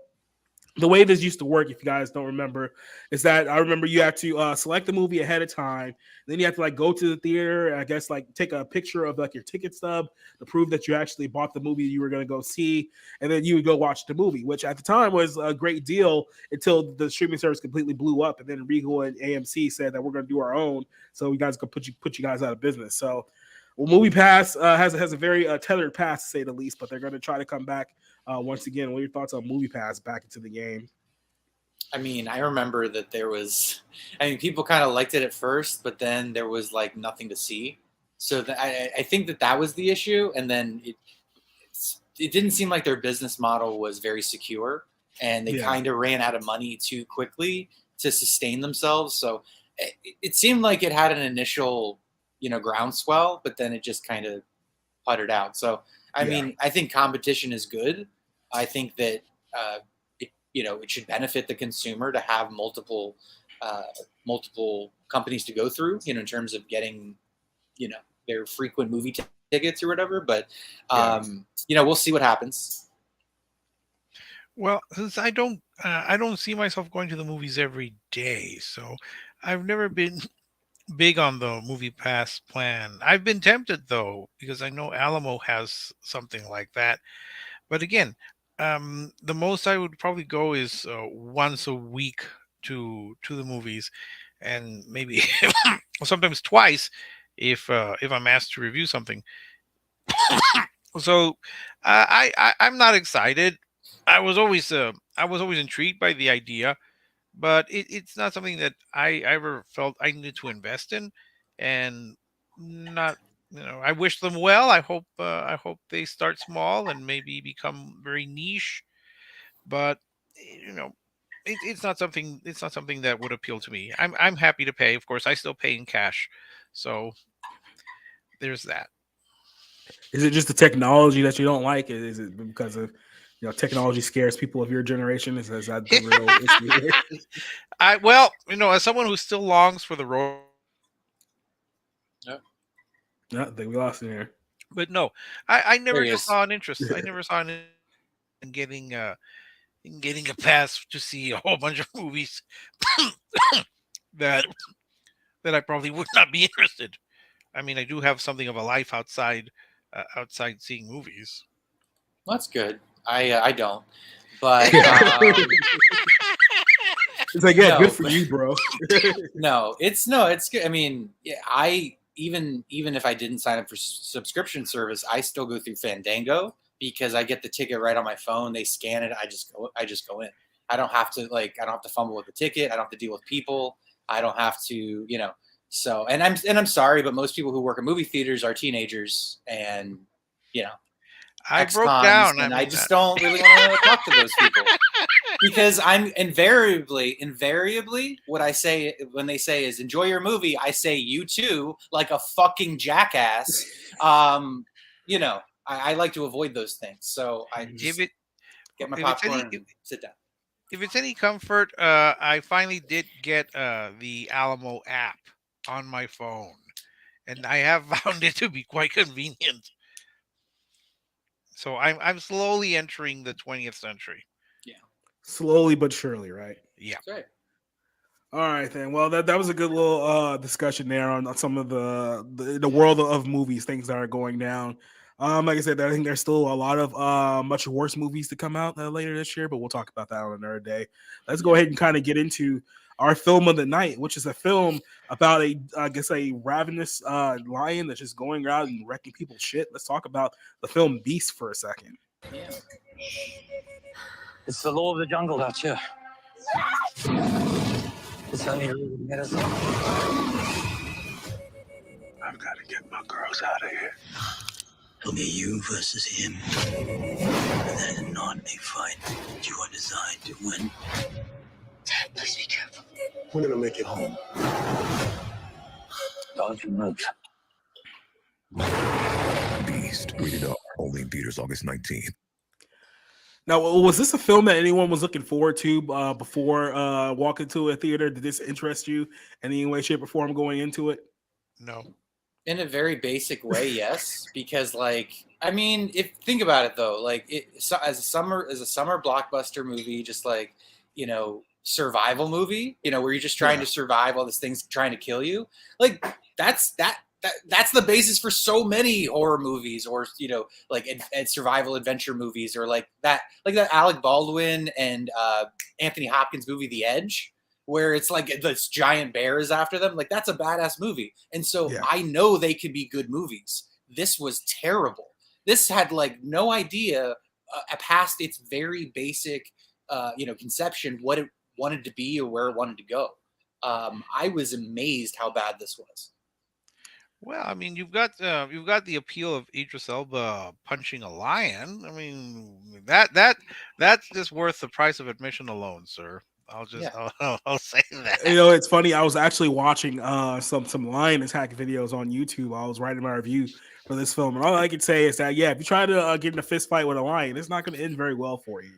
the way this used to work, if you guys don't remember, is that I remember you have to select the movie ahead of time. Then you have to like go to the theater, I guess like take a picture of like your ticket stub to prove that you actually bought the movie you were going to go see. And then you would go watch the movie, which at the time was a great deal until the streaming service completely blew up. And then Regal and AMC said that we're going to do our own. So we guys could put you guys out of business. So Movie Pass has a very tethered pass, to say the least, but they're going to try to come back once again. What are your thoughts on Movie Pass back into the game? I mean, I remember that people kind of liked it at first, but then there was like nothing to see. So I think that was the issue. And then it didn't seem like their business model was very secure, and they kind of ran out of money too quickly to sustain themselves. So it seemed like it had an initial, groundswell, but then it just kind of puttered out. So, I mean, I think competition is good. I think that it should benefit the consumer to have uh, multiple companies to go through, in terms of getting their frequent movie tickets or whatever. But Yeah. we'll see what happens. Well, since I don't see myself going to the movies every day, so I've never been big on the movie pass plan. I've been tempted though because I know Alamo has something like that. But again, the most I would probably go is once a week to the movies, and maybe sometimes twice if I'm asked to review something. So I'm not excited. I was always intrigued by the idea, but it's not something that I ever felt I needed to invest in, and not I wish them well. I hope they start small and maybe become very niche, but you know it's not something that would appeal to me. I'm happy to pay. Of course, I still pay in cash, so there's that. Is it just the technology that you don't like? Is it because of technology scares people of your generation? Is that the real issue here? I well, as someone who still longs for the road, Yeah. No, I think we lost it here. but no, I There never he just is. saw an interest. I never saw an interest in getting a pass to see a whole bunch of movies that I probably would not be interested. I mean, I do have something of a life outside seeing movies. Well, that's good. I don't, but Yeah. It's like, yeah, good no, for you, bro. it's good. I mean, yeah, I even if I didn't sign up for subscription service, I still go through Fandango because I get the ticket right on my phone. They scan it. I just go in. I don't have to fumble with the ticket. I don't have to deal with people. I don't have to, So, and I'm sorry, but most people who work in movie theaters are teenagers and you know I broke ex-cons, down. I and I mean, just don't really want to talk to those people because I'm invariably what I say when they say is enjoy your movie, I say you too, like a fucking jackass. I like to avoid those things, so I if just it get my if it's popcorn any and sit down. if it's any comfort, I finally did get the Alamo app on my phone, and I have found it to be quite convenient. So I'm slowly entering the 20th century. Yeah, Slowly but surely, right? Yeah. that's right. All right, then. Well, that was a good little discussion there on some of the world of movies, things that are going down. Like I said, I think there's still a lot of much worse movies to come out later this year, but we'll talk about that on another day. Let's go Yeah. ahead and kind of get into our film of the night, which is a film about a ravenous lion that's just going around and wrecking people's shit. Let's talk about the film Beast for a second. Yeah. It's the law of the jungle out here. It's only route to get us on. I've got to get my girls out of here. It'll be you versus him. And that is not a fight you are designed to win. Dad, please be careful. We're gonna make it home. Don't you move. Beast, rated R, only in theaters August 19th. Now, was this a film that anyone was looking forward to before walking to a theater? Did this interest you in any way, shape, or form going into it? No. In a very basic way, yes, because I mean, if think about it though, as a summer blockbuster movie, just survival movie, where you're just trying to survive while this thing's trying to kill you, that's the basis for so many horror movies, or survival adventure movies, or that Alec Baldwin and Anthony Hopkins movie, The Edge, where it's like this giant bear is after them. Like, that's a badass movie. And so I know they could be good movies. This was terrible. This had no idea past its very basic, conception what it wanted to be or where it wanted to go. I was amazed how bad this was. Well, I mean, you've got the appeal of Idris Elba punching a lion. I mean, that's just worth the price of admission alone, sir. I'll say that. You know, it's funny. I was actually watching some lion attack videos on YouTube. I was writing my review for this film, and all I can say is that if you try to get in a fist fight with a lion, it's not going to end very well for you.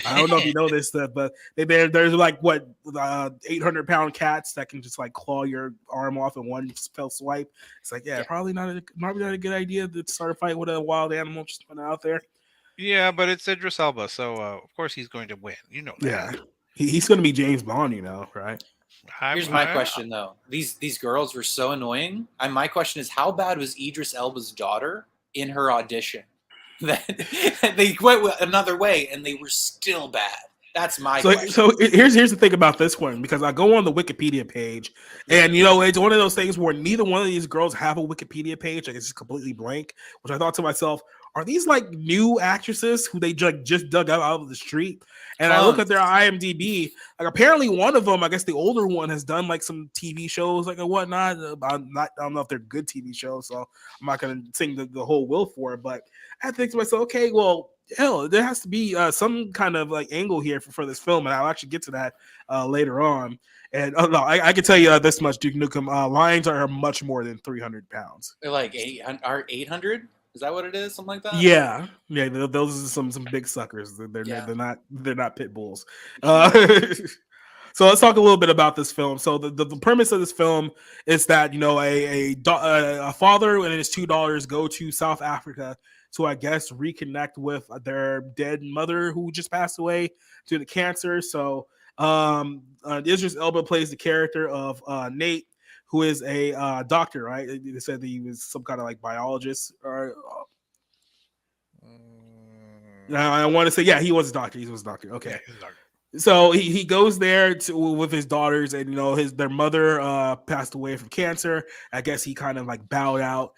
I don't know if you know this stuff, but there's like 800-pound cats that can just like claw your arm off in one fell swipe. It's like probably not a good idea to start a fight with a wild animal just put out there. Yeah, but it's Idris Elba, so of course he's going to win. You know that. Yeah, he's going to be James Bond, right? Here's my question though: these girls were so annoying. My question is, how bad was Idris Elba's daughter in her audition? That they went another way and they were still bad. That's my question. So here's the thing about this one, because I go on the Wikipedia page, and it's one of those things where neither one of these girls have a Wikipedia page, like it's just completely blank. Which I thought to myself, are these like new actresses who they just dug out of the street? And I look at their IMDb, like apparently one of them, I guess the older one, has done like some TV shows like and whatnot. I don't know if they're good TV shows, so I'm not gonna sing the whole will for it. But I think to myself, okay, well, hell, there has to be some kind of like angle here for this film, and I'll actually get to that later on. And no, I can tell you this much, Duke Nukem, lions are much more than 300 pounds. They're like 800. Is that what it is? Something like that? Yeah. Those are some big suckers. They're not pit bulls. So let's talk a little bit about this film. So the premise of this film is that a father and his two daughters go to South Africa to, I guess, reconnect with their dead mother who just passed away due to cancer. So Idris Elba plays the character of Nate, who is a doctor, right? They said that he was some kind of like biologist. Or I want to say, he was a doctor. He was a doctor. Okay. Yeah, he's a doctor. So he goes there with his daughters, and their mother passed away from cancer. I guess he kind of like bowed out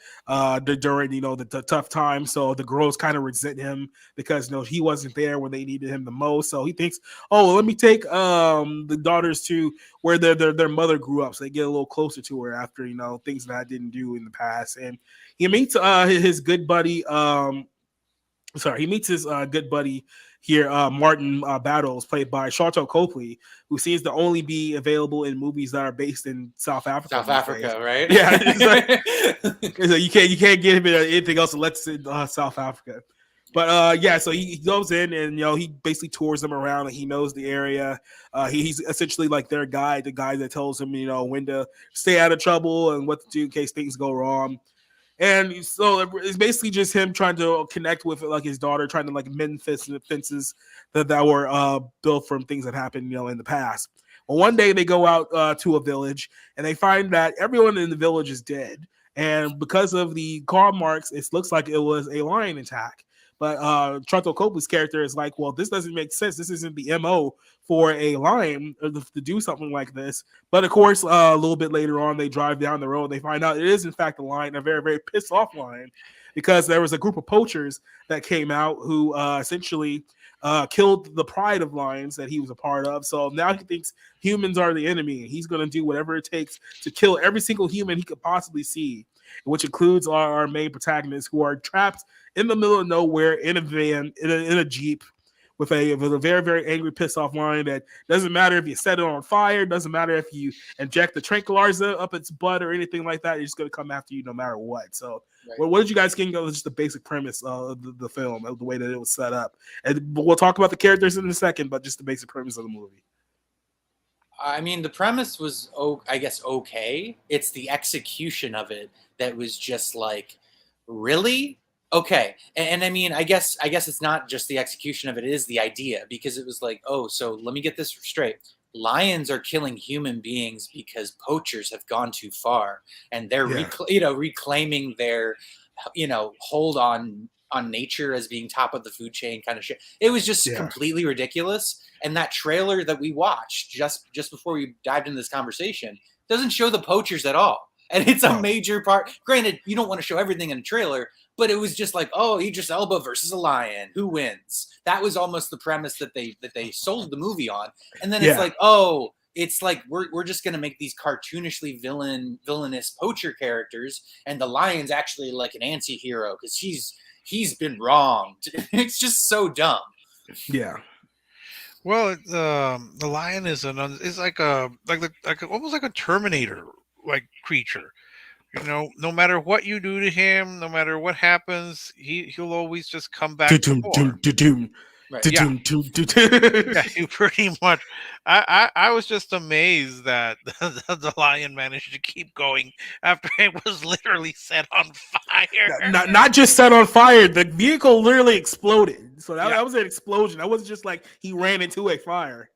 during the tough time. So the girls kind of resent him because he wasn't there when they needed him the most. So he thinks, oh, let me take the daughters to where their mother grew up, so they get a little closer to her after things that I didn't do in the past. And he meets his good buddy. He meets his good buddy here, Martin Battles, played by Sharlto Copley, who seems to only be available in movies that are based in South Africa. South Africa, right? Yeah, so you can't get him in anything else unless it's in South Africa. But so he goes in and he basically tours them around, and he knows the area. He's essentially like their guide, the guy that tells him when to stay out of trouble and what to do in case things go wrong. And so it's basically just him trying to connect with like his daughter, trying to like mend fences that were built from things that happened, in the past. Well, one day they go out to a village and they find that everyone in the village is dead. And because of the claw marks, it looks like it was a lion attack. But Sharlto Copley's character is like, well, this doesn't make sense. This isn't the MO for a lion to do something like this. But of course, a little bit later on, they drive down the road. They find out it is, in fact, a lion, a very, very pissed off lion, because there was a group of poachers that came out who essentially killed the pride of lions that he was a part of. So now he thinks humans are the enemy, and he's going to do whatever it takes to kill every single human he could possibly see, which includes our main protagonists, who are trapped in the middle of nowhere in a van, in a Jeep, with a very, very angry, pissed off lion that doesn't matter if you set it on fire, doesn't matter if you inject the tranquilizer up its butt or anything like that. It's just going to come after you no matter what. So what did you guys think of just the basic premise of the film, of the way that it was set up? And we'll talk about the characters in a second, but just the basic premise of the movie. I mean, the premise was, I guess, okay. It's the execution of it that was just like, really? Okay. And I mean, I guess it's not just the execution of it, it is the idea, because it was like, oh, so let me get this straight. Lions are killing human beings because poachers have gone too far, and they're reclaiming their hold on nature as being top of the food chain kind of shit. It was just completely ridiculous. And that trailer that we watched just before we dived into this conversation doesn't show the poachers at all. And it's a major part. Granted, you don't want to show everything in a trailer, but it was just like, oh, Idris Elba versus a lion. Who wins? That was almost the premise that they sold the movie on. And then it's like, oh, it's like we're just gonna make these cartoonishly villainous poacher characters, and the lion's actually like an anti-hero because he's been wronged. It's just so dumb. Yeah. Well, the lion is is almost like a Terminator like creature. You know, no matter what you do to him, no matter what happens, he'll always just come back to Doom, roar. doom, doom, Right. Yeah, doom, doom, doom. yeah, you pretty much. I was just amazed that the lion managed to keep going after it was literally set on fire. Not just set on fire. The vehicle literally exploded. So that, Yeah, that was an explosion. That wasn't just like he ran into a fire.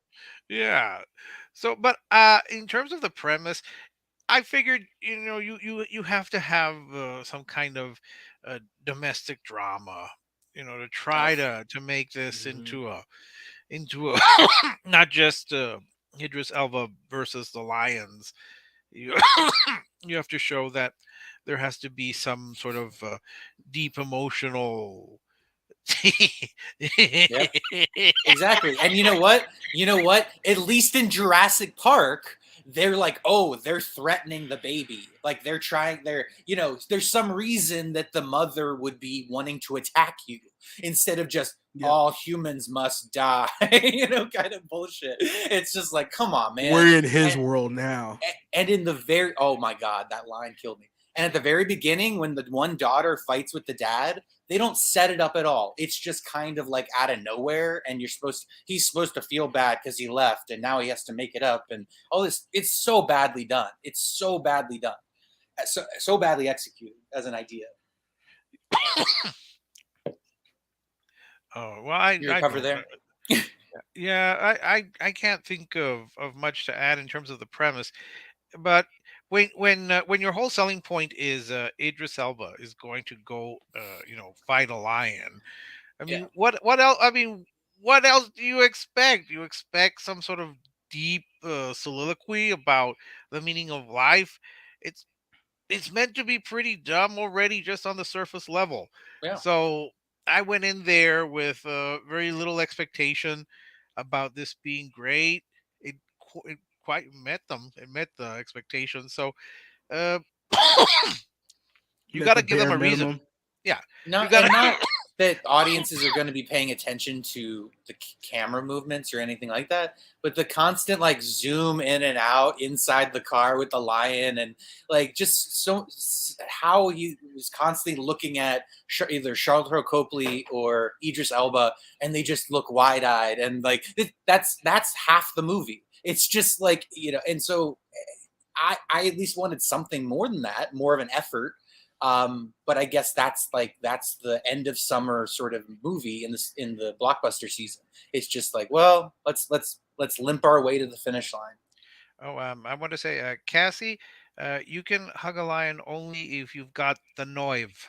yeah. So, but in terms of the premise, I figured, you have to have some kind of domestic drama, to Oh, try to make this Mhm. into a not just Idris Elba versus the Lions. You you have to show that there has to be some sort of deep emotional. yep. Exactly. And you know what? You know what? At least in Jurassic Park, they're like, oh, they're threatening the baby. Like there's some reason that the mother would be wanting to attack you instead of just Yep. all humans must die, kind of bullshit. It's just like, come on, man. We're in his And, world now. and in the very, oh my God, that line killed me. And at the very beginning, when the one daughter fights with the dad, they don't set it up at all. It's just kind of like out of nowhere, and he's supposed to feel bad because he left, and now he has to make it up, and all this. It's so badly done. It's so badly done, so badly executed as an idea. Oh well, You I recover don't. there? Yeah, I can't think of much to add in terms of the premise, but when your whole selling point is Idris Elba is going to go fight a lion. I Yeah, mean, what else? I mean, what else do you expect? You expect some sort of deep soliloquy about the meaning of life? It's it's meant to be pretty dumb already, just on the surface level. yeah. So I went in there with very little expectation about this being great. It quite met them. It met the expectations. So uh, you At got the to give them bare a reason. minimum. Yeah, you Not got and to. not that audiences are going to be paying attention to the camera movements or anything like that, but the constant like zoom in and out inside the car with the lion, and like just how he was constantly looking at either Charlotte Copley or Idris Elba, and they just look wide eyed, and like that's half the movie. It's just like, and so I at least wanted something more than that, more of an effort. But I guess that's the end of summer sort of movie in the blockbuster season. It's just like, well, let's limp our way to the finish line. Oh, I want to say, Cassie, you can hug a lion only if you've got the noive.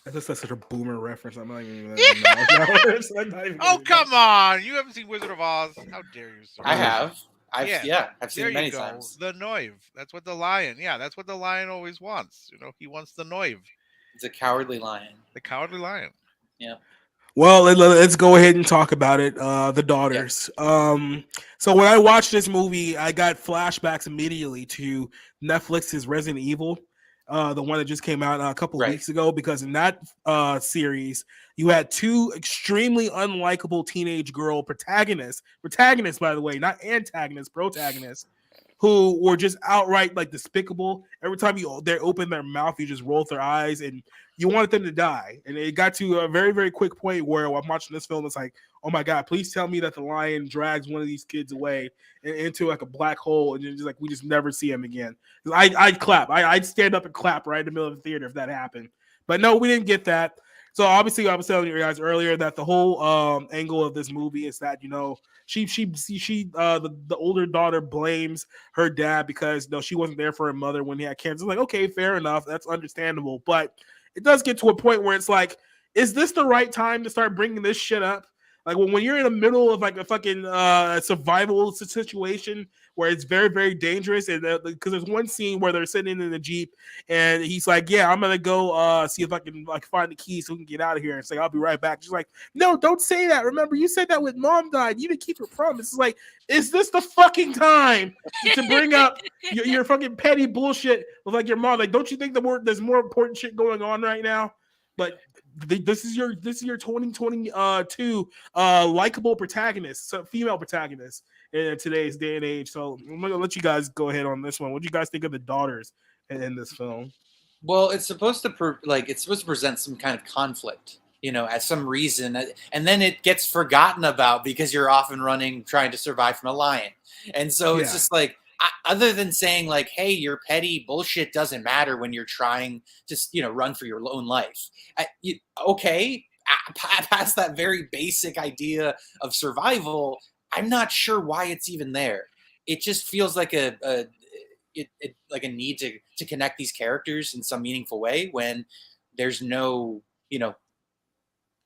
That's just such a boomer reference. I'm not even gonna acknowledge that. I'm not even Oh, gonna acknowledge. come on! You haven't seen Wizard of Oz? How dare you, sir? I have, Yeah, I've seen there it you many go. times. The noive. That's what the lion. Yeah, that's what the lion always wants. He wants the noive, It's a cowardly lion. the cowardly lion. Yeah, Well, let's go ahead and talk about it. The yeah, daughters. So when I watched this movie, I got flashbacks immediately to Netflix's Resident Evil, the one that just came out a couple of right. weeks ago. Because in that series, you had two extremely unlikable teenage girl protagonists, by the way, not antagonists, protagonists, who were just outright like despicable. Every time they open their mouth, you just roll their eyes, and you wanted them to die. And it got to a very, very quick point where I'm watching this film, it's like, oh my God, please tell me that the lion drags one of these kids away into like a black hole, and just like we just never see him again. I'd clap. I'd stand up and clap right in the middle of the theater if that happened. But no, we didn't get that. So obviously, I was telling you guys earlier that the whole angle of this movie is that the older daughter blames her dad because no, she wasn't there for her mother when he had cancer. Like, okay, fair enough, that's understandable, but it does get to a point where it's like, is this the right time to start bringing this shit up? Like when you're in the middle of like a fucking survival situation where it's very, very dangerous, and because there's one scene where they're sitting in the Jeep and he's like, yeah, I'm gonna go see if I can like find the keys so we can get out of here, and say I'll be right back. She's like, no, don't say that. Remember, you said that when mom died. You didn't keep your promise. It's like, is this the fucking time to bring up your fucking petty bullshit with like your mom? Like, don't you think there's more important shit going on right now? But this is your 2022 likable protagonist, so female protagonist in today's day and age. So I'm gonna let you guys go ahead on this one. What do you guys think of the daughters in this film? Well, it's supposed to it's supposed to present some kind of conflict, as some reason, and then it gets forgotten about because you're off and running trying to survive from a lion, and so it's Yeah. just like, other than saying like, "Hey, your petty bullshit doesn't matter when you're trying to, run for your own life." Okay, past that very basic idea of survival, I'm not sure why it's even there. It just feels like like a need to connect these characters in some meaningful way when there's no,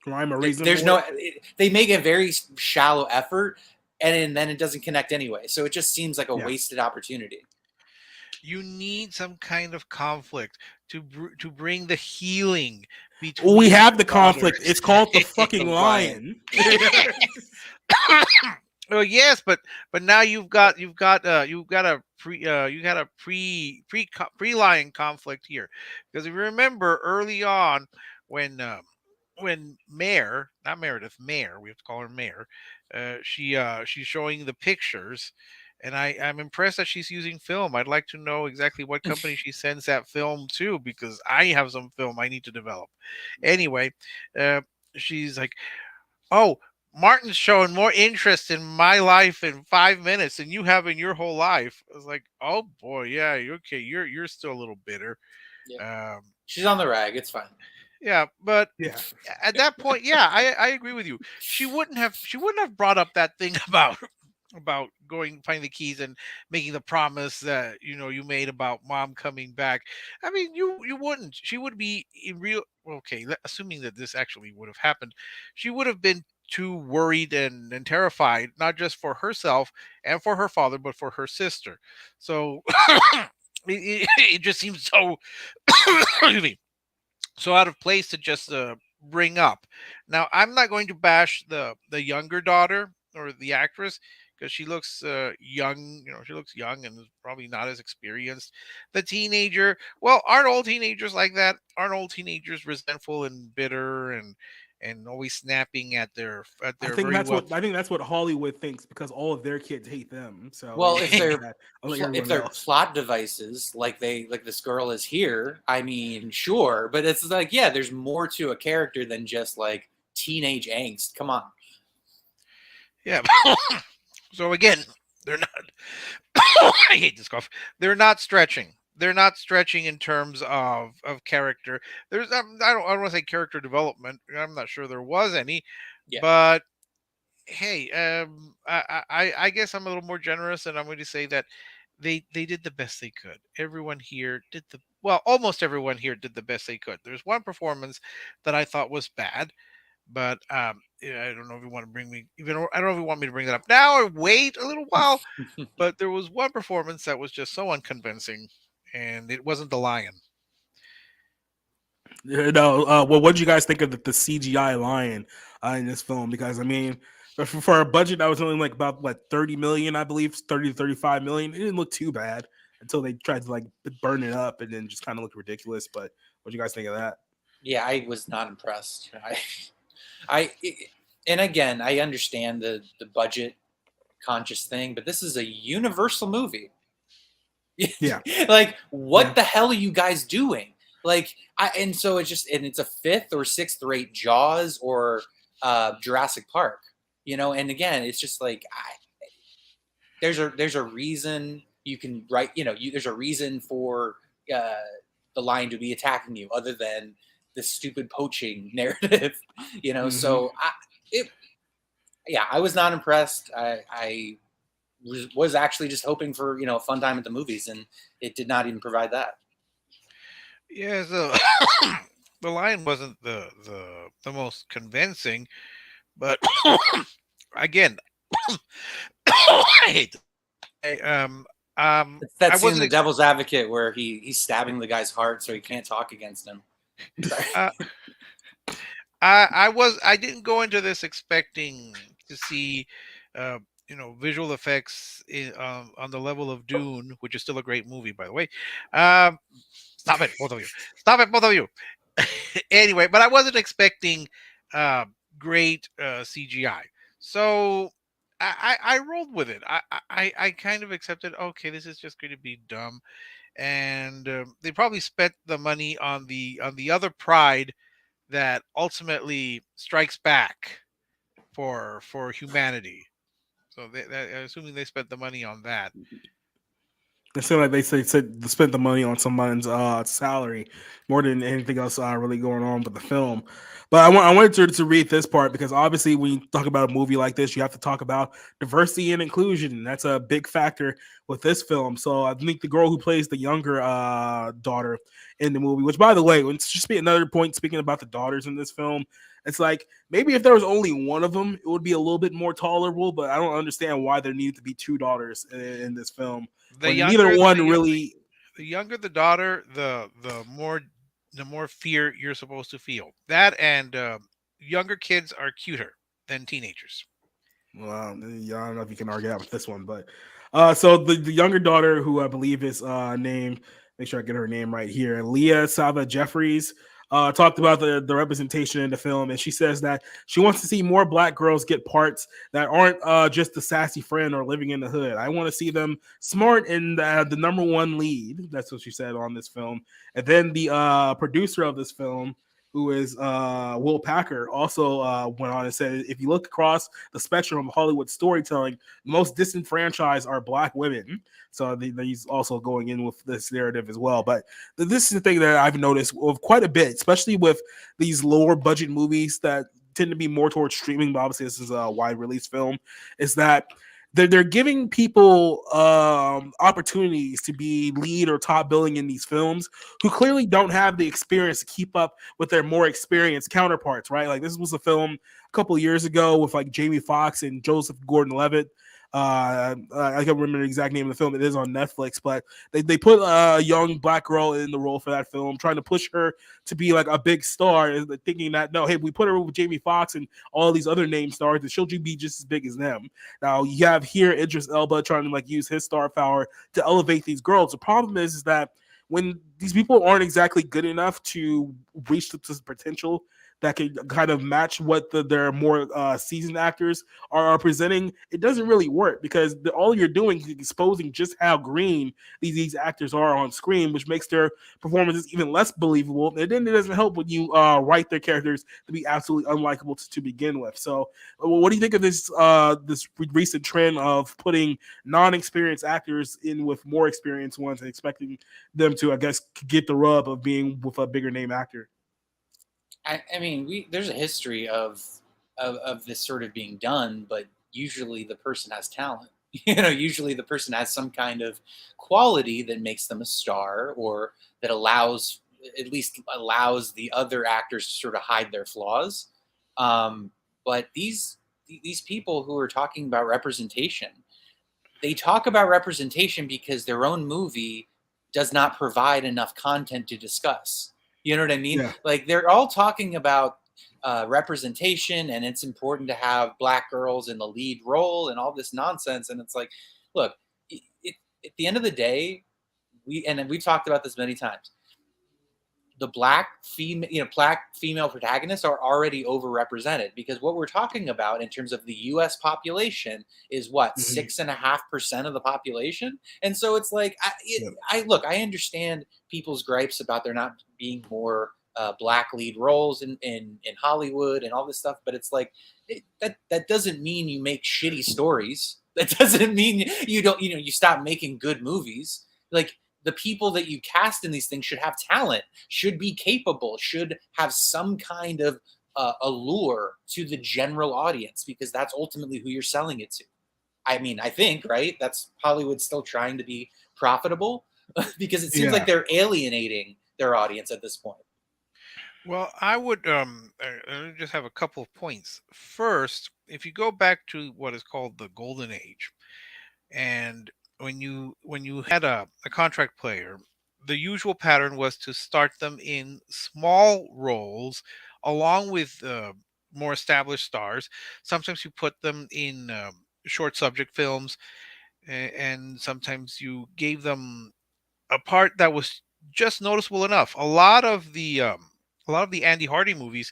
Rhyme or reason? there's for no. it? They make a very shallow effort, and then it doesn't connect anyway. So it just seems like a Yeah. wasted opportunity. You need some kind of conflict to bring the healing between. We have the daughters. conflict. It's called the fucking The lion. Well, yes, but now you've got a pre-lion conflict here, because if you remember early on when Mare, not Meredith, Mare, we have to call her Mare, she's showing the pictures, and I'm impressed that she's using film. I'd like to know exactly what company she sends that film to, because I have some film I need to develop. Anyway, she's like, "Oh, Martin's showing more interest in my life in 5 minutes than you have in your whole life." I was like, "Oh boy, yeah, okay, you're still a little bitter." She's on the rag. It's fine. Yeah, but Yeah. at that point, yeah, I agree with you. She wouldn't have brought up that thing about going finding the keys and making the promise that you made about mom coming back. I mean, you wouldn't. She would be in real. Okay, assuming that this actually would have happened, she would have been too worried and terrified, not just for herself and for her father, but for her sister. So it just seems so. Excuse me, so out of place to just bring up. Now, I'm not going to bash the younger daughter or the actress, because she looks young. She looks young and is probably not as experienced. The teenager, well, aren't all teenagers like that? Aren't all teenagers resentful and bitter and always snapping at their I think very well? that's what Hollywood thinks, because all of their kids hate them. So Well, they if think they're that, unlike if everyone they're else. plot devices like this girl is here, I mean, sure, but it's like, yeah, there's more to a character than just like teenage angst. Come on. Yeah. So again, they're not. I hate this cough. They're not stretching. They're not stretching in terms of character. There's I don't want to say character development. I'm not sure there was any, Yeah. but hey, I guess I'm a little more generous, and I'm going to say that they did the best they could. Everyone here did almost everyone here did the best they could. There's one performance that I thought was bad, but yeah, I don't know if you want to bring me even. I don't know if you want me to bring that up now or wait a little while. But there was one performance that was just so unconvincing, and it wasn't the lion. No, well, what did you guys think of the CGI lion in this film? Because I mean, for a budget that was only like about 30 million, I believe, 30 to 35 million, it didn't look too bad until they tried to like burn it up, and then just kind of looked ridiculous. But what do you guys think of that? Yeah, I was not impressed. And again, I understand the budget conscious thing, but this is a Universal movie. Yeah. Like, what Yeah. the hell are you guys doing? Like, and so it's a fifth or sixth rate Jaws or Jurassic Park, And again, it's just like, there's a reason you can write, there's a reason for the lion to be attacking you, other than this stupid poaching narrative, So I was not impressed. I was actually just hoping for a fun time at the movies, and it did not even provide that. Yeah, so the lion wasn't the most convincing, but again, I hate this. It's that I scene in wasn't The ex- Devil's Advocate where he's stabbing the guy's heart so he can't talk against him. uh, I didn't go into this expecting to see visual effects on the level of Dune, which is still a great movie, by the way. Stop it, both of you! Stop it, both of you! Anyway, but I wasn't expecting uh, great CGI, so I rolled with it. I kind of accepted. Okay, this is just going to be dumb, and they probably spent the money on the other pride that ultimately strikes back for humanity. So assuming they spent the money on that. It seemed like they said to spend the money on someone's salary more than anything else really going on with the film. But I wanted to read this part because obviously when you talk about a movie like this, you have to talk about diversity and inclusion. And that's a big factor with this film. So I think the girl who plays the younger daughter in the movie, which by the way, it's just be another point speaking about the daughters in this film. It's like maybe if there was only one of them, it would be a little bit more tolerable. But I don't understand why there needed to be two daughters in this film The when neither one really. the younger the daughter, the more fear you're supposed to feel. That and younger kids are cuter than teenagers. Well, yeah, I don't know if you can argue that with this one, but so the younger daughter, who I believe is named, make sure I get her name right here, Leah Sava Jeffries, talked about the representation in the film, and she says that she wants to see more black girls get parts that aren't just the sassy friend or living in the hood. I want to see them smart in the number one lead. That's what she said on this film. And then the producer of this film, who is Will Packer, also went on and said, if you look across the spectrum of Hollywood storytelling, the most disenfranchised are black women. So he's also going in with this narrative as well. But this is the thing that I've noticed of quite a bit, especially with these lower budget movies that tend to be more towards streaming. But obviously, this is a wide release film. Is that they're giving people opportunities to be lead or top billing in these films who clearly don't have the experience to keep up with their more experienced counterparts, right? Like this was a film a couple of years ago with like Jamie Foxx and Joseph Gordon-Levitt. I can't remember the exact name of the film. It is on Netflix, but they put a young black girl in the role for that film, trying to push her to be like a big star, thinking that no, hey, we put her with Jamie Foxx and all these other name stars, and she'll be just as big as them. Now you have here Idris Elba trying to like use his star power to elevate these girls. The problem is that when these people aren't exactly good enough to reach this potential that can kind of match what their more seasoned actors are presenting, it doesn't really work because all you're doing is exposing just how green these actors are on screen, which makes their performances even less believable. And then it doesn't help when you write their characters to be absolutely unlikable to begin with. So, what do you think of this recent trend of putting non-experienced actors in with more experienced ones and expecting them to, I guess, get the rub of being with a bigger name actor? I mean, there's a history of this sort of being done, but usually the person has talent. Usually the person has some kind of quality that makes them a star, or that at least allows the other actors to sort of hide their flaws. But these people who are talking about representation, they talk about representation because their own movie does not provide enough content to discuss. You know what I mean? Yeah. Like they're all talking about representation, and it's important to have black girls in the lead role and all this nonsense. And it's like, look, at the end of the day, we've talked about this many times. The black female protagonists are already overrepresented, because what we're talking about in terms of the U.S. population is what, Mhm. 6.5% of the population, and so it's like, I understand people's gripes about there not being more black lead roles in Hollywood and all this stuff, but it's like that doesn't mean you make shitty stories. That doesn't mean you stop making good movies. Like, the people that you cast in these things should have talent, should be capable, should have some kind of allure to the general audience, because that's ultimately who you're selling it to. I mean, I think, right? That's Hollywood still trying to be profitable because it seems like Yeah. they're alienating their audience at this point. Well, I would just have a couple of points. First, if you go back to what is called the golden age, and when you had a contract player, the usual pattern was to start them in small roles along with more established stars. Sometimes you put them in short subject films, and sometimes you gave them a part that was just noticeable enough. A lot of the a lot of the Andy Hardy movies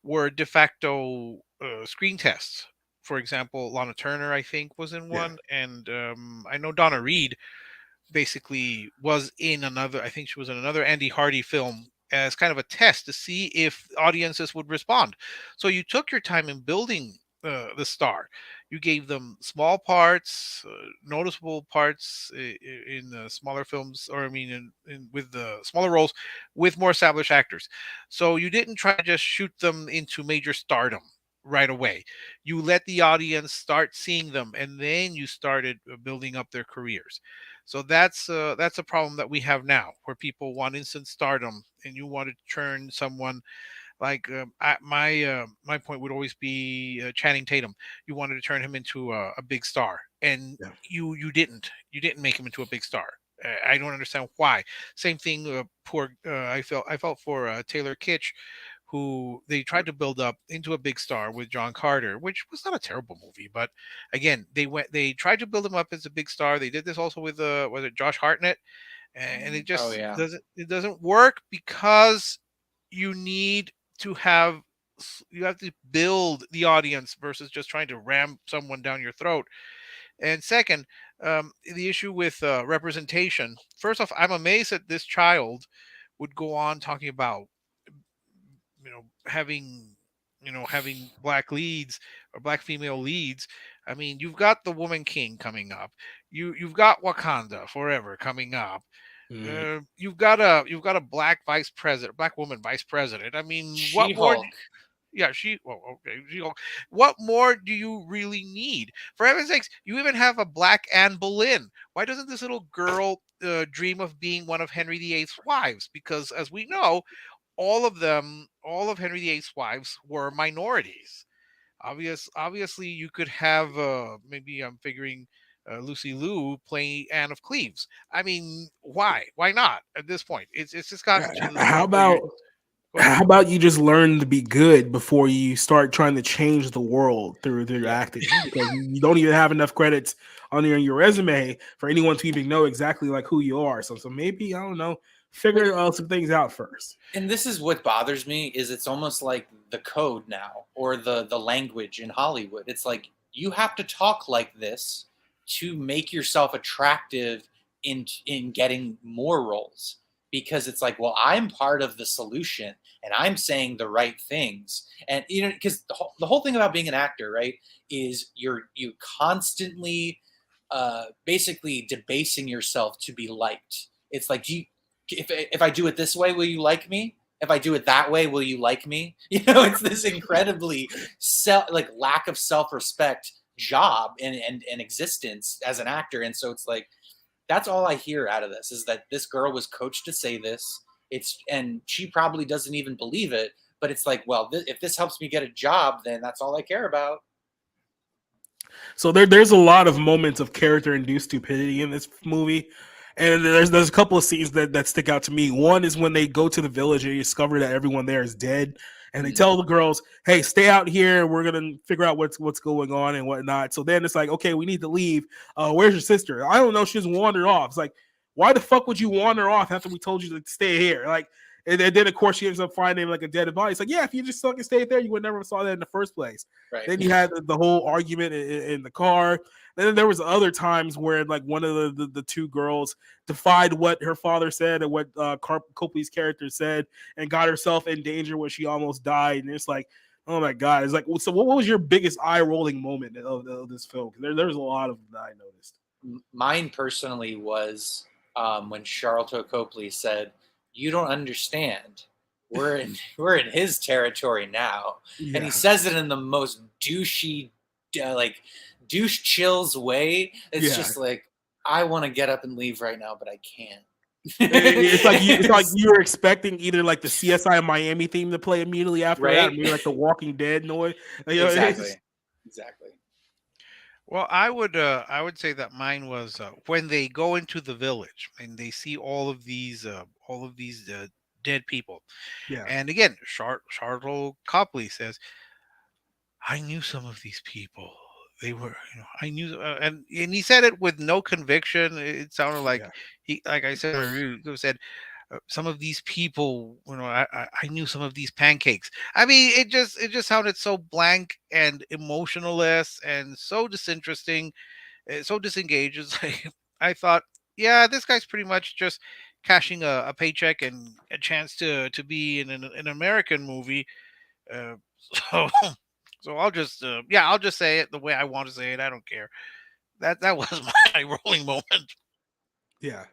were de facto screen tests. For example, Lana Turner, I think, was in Yeah. one, and I know Donna Reed basically was in another. I think she was in another Andy Hardy film as kind of a test to see if audiences would respond. So you took your time in building the star. You gave them small parts, noticeable parts in smaller films, or I mean, with the smaller roles, with more established actors. So you didn't try to just shoot them into major stardom right away. You let the audience start seeing them, and then you started building up their careers. So that's a problem that we have now, where people want instant stardom, and you want to turn someone like my point would always be Channing Tatum. You wanted to turn him into a big star, and Yeah. you didn't make him into a big star. I don't understand why. Same thing. Poor. I felt for Taylor Kitsch, who they tried to build up into a big star with John Carter, which was not a terrible movie, but again, they tried to build him up as a big star. They did this also with was it Josh Hartnett, and it Oh just yeah. doesn't work because you need to have you have to build the audience versus just trying to ram someone down your throat. And second, the issue with representation. First off, I'm amazed that this child would go on talking about having having black leads or black female leads. I mean, you've got the Woman King coming up. You've got Wakanda Forever coming up. Mhm. You've got a black vice president, black woman vice president. I mean, what more? She-Hulk. Yeah, okay. What more do you really need? For heaven's sakes, you even have a black Anne Boleyn. Why doesn't this little girl dream of being one of Henry VIII's wives? Because as we know, all of Henry VIII's wives were minorities. Obviously, you could have maybe I'm figuring Lucy Liu playing Anne of Cleves. I mean, why? Why not at this point? It's just gotten to the How point where you're. about Go ahead. how about you just learn to be good before you start trying to change the world through your Yeah. acting? Because you don't even have enough credits on your resume for anyone to even know exactly like who you are. So maybe I don't know, figure some things out first. And this is what bothers me is it's almost like the code now or the language in Hollywood. It's like you have to talk like this to make yourself attractive in getting more roles because it's like, well, I'm part of the solution and I'm saying the right things. And because the whole thing about being an actor, right, is you constantly basically debasing yourself to be liked. It's like, if I do it this way, will you like me? If I do it that way, will you like me? It's this incredibly lack of self-respect job and existence as an actor. And so it's like, that's all I hear out of this is that this girl was coached to say this. And she probably doesn't even believe it, but it's like, well, if this helps me get a job, then that's all I care about. So there's a lot of moments of character induced stupidity in this movie. And there's a couple of scenes that stick out to me. One is when they go to the village and you discover that everyone there is dead. And they tell the girls, hey, stay out here. We're gonna figure out what's going on and whatnot. So then it's like, okay, we need to leave. Where's your sister? I don't know. She just wandered off. It's like, why the fuck would you wander off after we told you to stay here? Like, and then of course she ends up finding like a dead body. It's like, yeah, if you just fucking stayed there, you would never saw that in the first place. Right. Then you had the whole argument in the car. Then there was other times where like one of the two girls defied what her father said and what Copley's character said and got herself in danger when she almost died. And it's like, oh my god! It's like, so what was your biggest eye rolling moment of this film? There's a lot of them that I noticed. Mine personally was when Charlton Copley said, "You don't understand. We're in his territory now," Yeah. and he says it in the most douchey, douche chills way. It's just like, I want to get up and leave right now, but I can't. It's like you were expecting either like the CSI Miami theme to play immediately after that, or maybe like the Walking Dead noise. Exactly. Well, I would say that mine was when they go into the village and they see all of these dead people. Yeah. And again, Charlotte Copley says, "I knew some of these people. They were, I knew," and he said it with no conviction. It sounded like Yeah. like I said, he said, some of these people, I knew some of these pancakes. I mean, it just sounded so blank and emotionless and so disinteresting, so disengaged. It's like, I thought, yeah, this guy's pretty much just cashing a paycheck and a chance to be in an American movie. Uh, so so I'll just say it the way I want to say it. I don't care. That was my rolling moment. Yeah.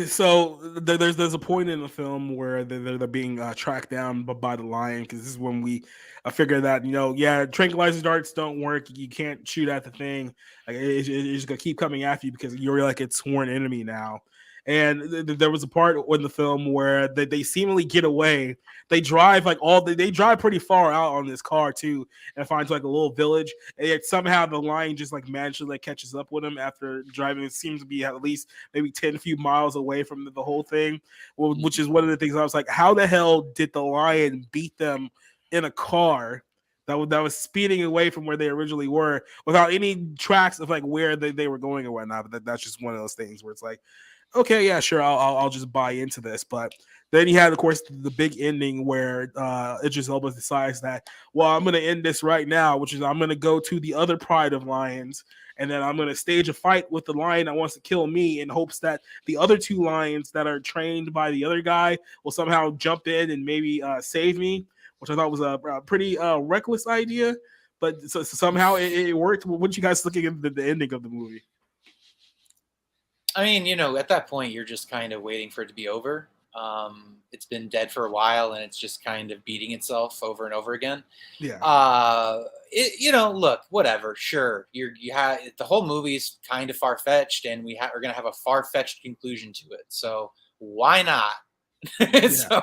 So there's a point in the film where they're being tracked down by the lion, because this is when we figure that, yeah, tranquilizer darts don't work. You can't shoot at the thing. Like, it's just gonna keep coming after you because you're like its sworn enemy now. And there was a part in the film where they seemingly get away. They drive like they drive pretty far out on this car too, and finds like a little village. And yet somehow the lion just like magically like catches up with them after driving. It seems to be at least maybe 10 few miles away from the whole thing, which is one of the things I was like, how the hell did the lion beat them in a car that was speeding away from where they originally were without any tracks of like where they were going or whatnot? But that's just one of those things where it's like, okay, yeah, sure, I'll just buy into this. But then you had, of course, the big ending where Idris Elba decides that, well, I'm going to end this right now, which is I'm going to go to the other pride of lions, and then I'm going to stage a fight with the lion that wants to kill me in hopes that the other two lions that are trained by the other guy will somehow jump in and maybe save me, which I thought was a pretty reckless idea. But so somehow it worked. What did you guys looking at the ending of the movie? I mean, at that point, you're just kind of waiting for it to be over. It's been dead for a while, and it's just kind of beating itself over and over again. Yeah. Look, whatever. Sure, you have the whole movie's kind of far fetched, and we're gonna have a far fetched conclusion to it. So why not? So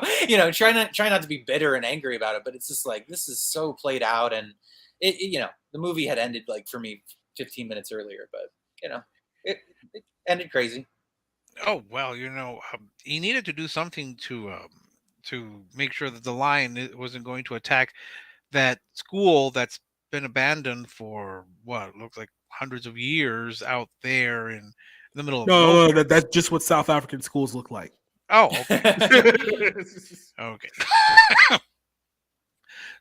try not to be bitter and angry about it, but it's just like, this is so played out, and the movie had ended like for me 15 minutes earlier, but it ended crazy. Oh well, he needed to do something to make sure that the lion wasn't going to attack that school that's been abandoned for what looks like hundreds of years out there in the middle of No, nowhere. that's just what South African schools look like. Oh, okay. Okay.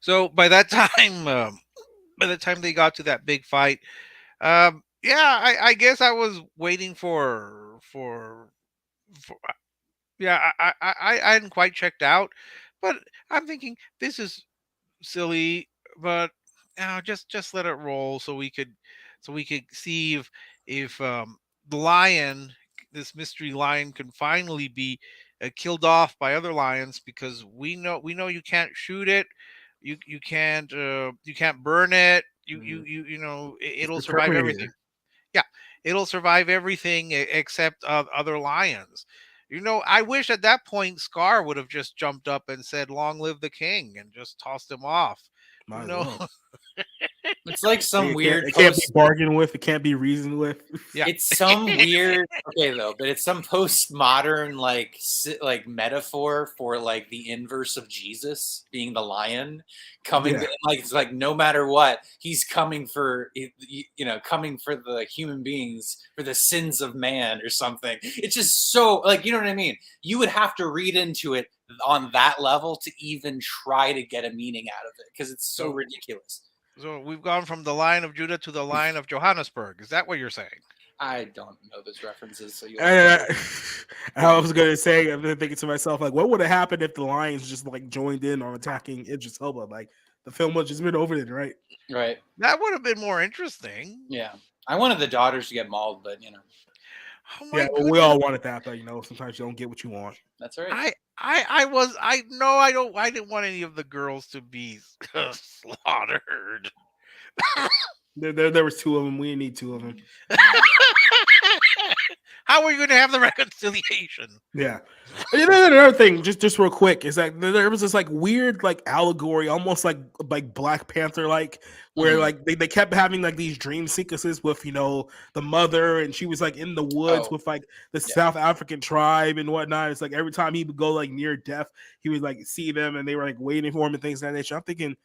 So by that time they got to that big fight, yeah, I guess I was waiting for yeah, I hadn't quite checked out, but I'm thinking this is silly, but just let it roll so we could see if the lion, this mystery lion, can finally be killed off by other lions, because we know you can't shoot it, you can't burn it, it'll The survive everything. Terminator. Yeah, it'll survive everything except other lions. I wish at that point Scar would have just jumped up and said, "Long live the king," and just tossed him off. Might You as know, well. It's like some weird It can't be bargained with. It can't be reasoned with. yeah, It's some weird, okay though, but it's some postmodern like metaphor for like the inverse of Jesus being the lion coming. Yeah. Like, it's like no matter what, he's coming for coming for the human beings, for the sins of man or something. It's just so, like, you know what I mean. You would have to read into it on that level to even try to get a meaning out of it, because it's so ridiculous. so we've gone from the Lion of Judah to the Lion of Johannesburg. Is that what you're saying? I don't know those references, so you. I was gonna say, I've been thinking to myself, like, what would have happened if the Lions just like joined in on attacking Idris Elba? Like, the film would just been over it, right? Right. That would have been more interesting. Yeah. I wanted the daughters to get mauled, but Oh my Yeah, well, we goodness. all wanted that, but sometimes you don't get what you want. that's all right. I didn't want any of the girls to be slaughtered. There was two of them. We didn't need two of them. How are you going to have the reconciliation? Yeah. And then another thing, just real quick, is that there was this like weird like allegory, almost like Black Panther, like where like they kept having like these dream sequences with the mother, and she was like in the woods with like the South African tribe and whatnot. It's like every time he would go like near death, he would like see them, and they were like waiting for him and things of that nature. I'm thinking,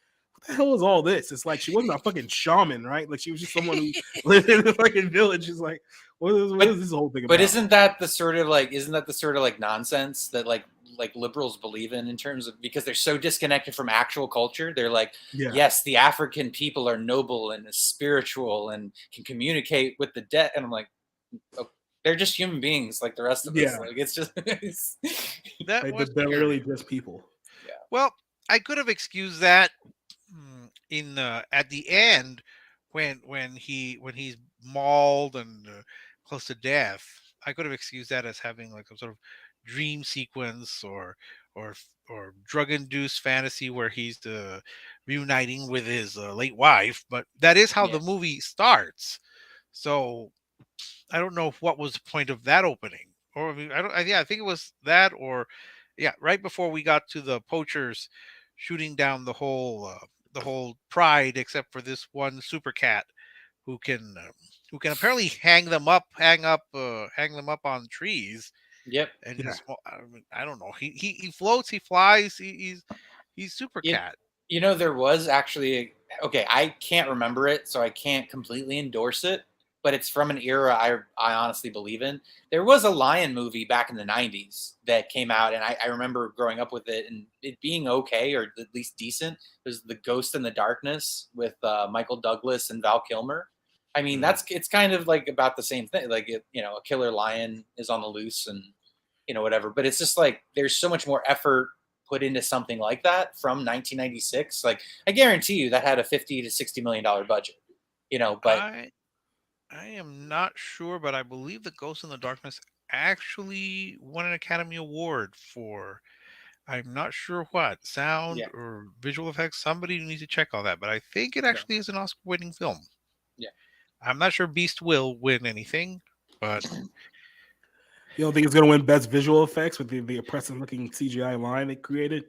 the hell is all this? It's like she wasn't a fucking shaman, right? Like she was just someone who lived in the fucking village. She's like, what is this whole thing about? But isn't that the sort of like nonsense that like liberals believe in terms of, because they're so disconnected from actual culture? They're like, Yeah. yes, the African people are noble and spiritual and can communicate with the dead, and I'm like, oh, they're just human beings like the rest of us. Yeah. Like it's just That Like, was they're weird. really just people. Well, I could have excused that in at the end when he's mauled and close to death. I could have excused that as having like a sort of dream sequence or or drug induced fantasy where he's reuniting with his late wife. But that is how Yeah. the movie starts. So I don't know what was the point of that opening. Or I mean, I think it was that, or yeah, right before we got to the poachers shooting down the whole pride, except for this one super cat who can apparently hang them up on trees Yep. and Yeah. just I mean, I don't know. He floats, he flies, he's super You, cat. you know, there was actually okay. I can't remember it, so I can't completely endorse it. But it's from an era I honestly believe in. There was a lion movie back in the '90s that came out, and I remember growing up with it and it being okay or at least decent. It was The Ghost in the Darkness with Michael Douglas and Val Kilmer. I mean, it's kind of like about the same thing. Like a killer lion is on the loose and whatever. But it's just like there's so much more effort put into something like that from 1996. Like I guarantee you that had a 50 to 60 million dollar budget. But I am not sure, but I believe The Ghost in the Darkness actually won an Academy Award for, I'm not sure what, sound yeah, or visual effects. Somebody needs to check on that, but I think it yeah, actually is an Oscar-winning film. yeah. I'm not sure Beast will win anything, but You don't think it's gonna win best visual effects with the oppressive looking CGI line they created?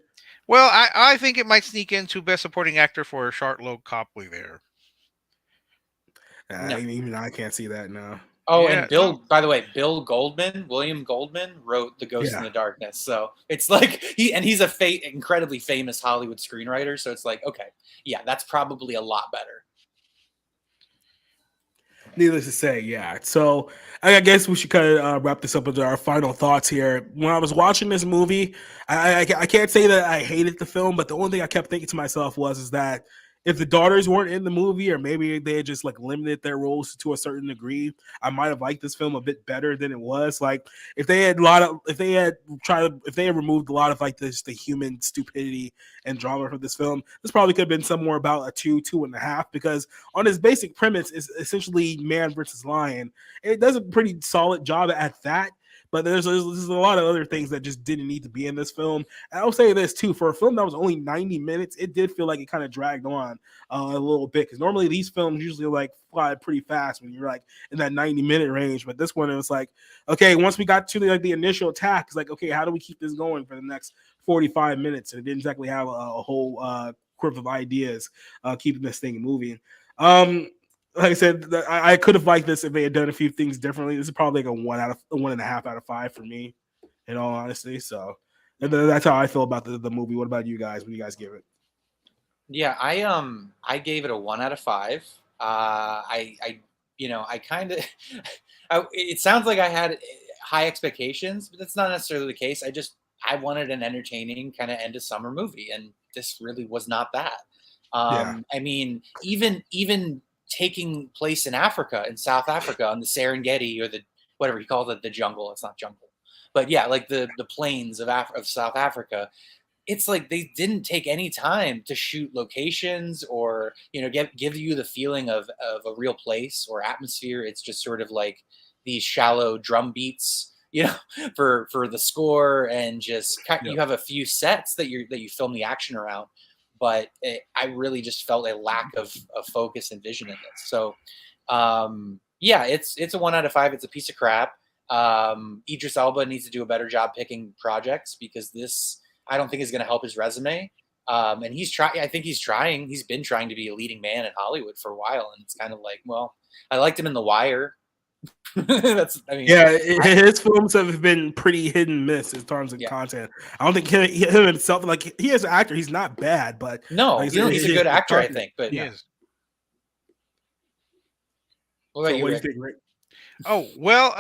well, I think it might sneak into Best Supporting Actor for Charlotte Copley there. No. Even I can't see that now. Oh, Yeah, and by the way, William Goldman wrote The Ghost in Yeah. the Darkness. So it's like he's a incredibly famous Hollywood screenwriter. So it's like, okay, yeah, that's probably a lot better. Needless to say, yeah. So I guess we should kind of wrap this up with our final thoughts here. When I was watching this movie, I can't say that I hated the film, but the only thing I kept thinking to myself is that if the daughters weren't in the movie, or maybe they had just like limited their roles to a certain degree, I might have liked this film a bit better than it was. Like if they had removed a lot of like the human stupidity and drama from this film, this probably could have been somewhere about a 2.5, because on its basic premise is essentially man versus lion. And it does a pretty solid job at that. But there's a lot of other things that just didn't need to be in this film. And I'll say this too: for a film that was only 90 minutes, it did feel like it kind of dragged on a little bit, because normally these films usually like fly pretty fast when you're like in that 90-minute range. But this one, it was like, okay, once we got to the initial attack, it's like, okay, how do we keep this going for the next 45 minutes? And it didn't exactly have a whole quiver of ideas keeping this thing moving. Like I said, I could have liked this if they had done a few things differently. This is probably like a 1.5 out of 5 for me, in all honesty. So that's how I feel about the movie. What about you guys? When you guys give it? Yeah, I gave it a 1 out of 5. I kind of it sounds like I had high expectations, but that's not necessarily the case. I wanted an entertaining kind of end of summer movie, and this really was not that. I mean, even taking place in Africa, in South Africa, on the Serengeti, or the whatever you call the jungle. It's not jungle, but yeah, like the plains of South Africa. It's like they didn't take any time to shoot locations or give you the feeling of a real place or atmosphere. It's just sort of like these shallow drum beats, for the score, and just you have a few sets that you film the action around. But I really just felt a lack of focus and vision in this. So, yeah, it's a 1 out of 5. It's a piece of crap. Idris Elba needs to do a better job picking projects, because this, I don't think, is going to help his resume. And he's trying. I think he's trying. He's been trying to be a leading man in Hollywood for a while, and it's kind of like, well, I liked him in The Wire. That's, I mean, Yeah, his films have been pretty hit and miss in terms of Yeah. content. I don't think him himself, like he as an actor, he's not bad, but no, like, he's a good his actor, I content- think. But He yeah. is. what about So you, what do you Rick? think, Rick? Oh, well,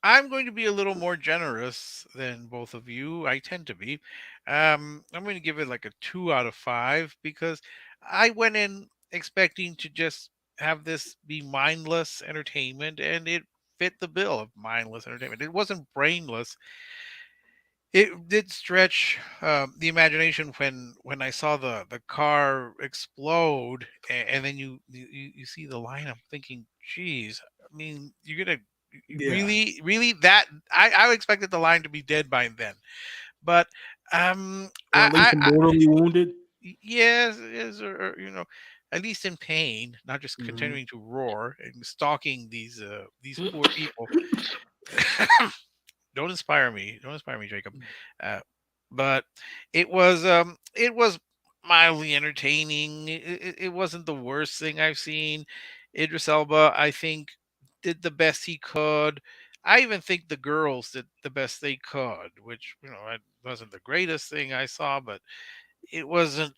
I'm going to be a little more generous than both of you. I tend to be. I'm going to give it like a 2 out of 5 because I went in expecting to just have this be mindless entertainment, and it fit the bill of mindless entertainment. It wasn't brainless. It did stretch the imagination when I saw the car explode, and then you see the line. I'm thinking, geez, I mean, you're gonna Yeah, really that I expected the line to be dead by then, but or at least mortally wounded. yes, or at least in pain, not just Mhm. continuing to roar and stalking these poor people. Don't inspire me, Jacob. uh, but it was mildly entertaining. It wasn't the worst thing I've seen. Idris Elba, I think, did the best he could. I even think the girls did the best they could, which it wasn't the greatest thing I saw, but it wasn't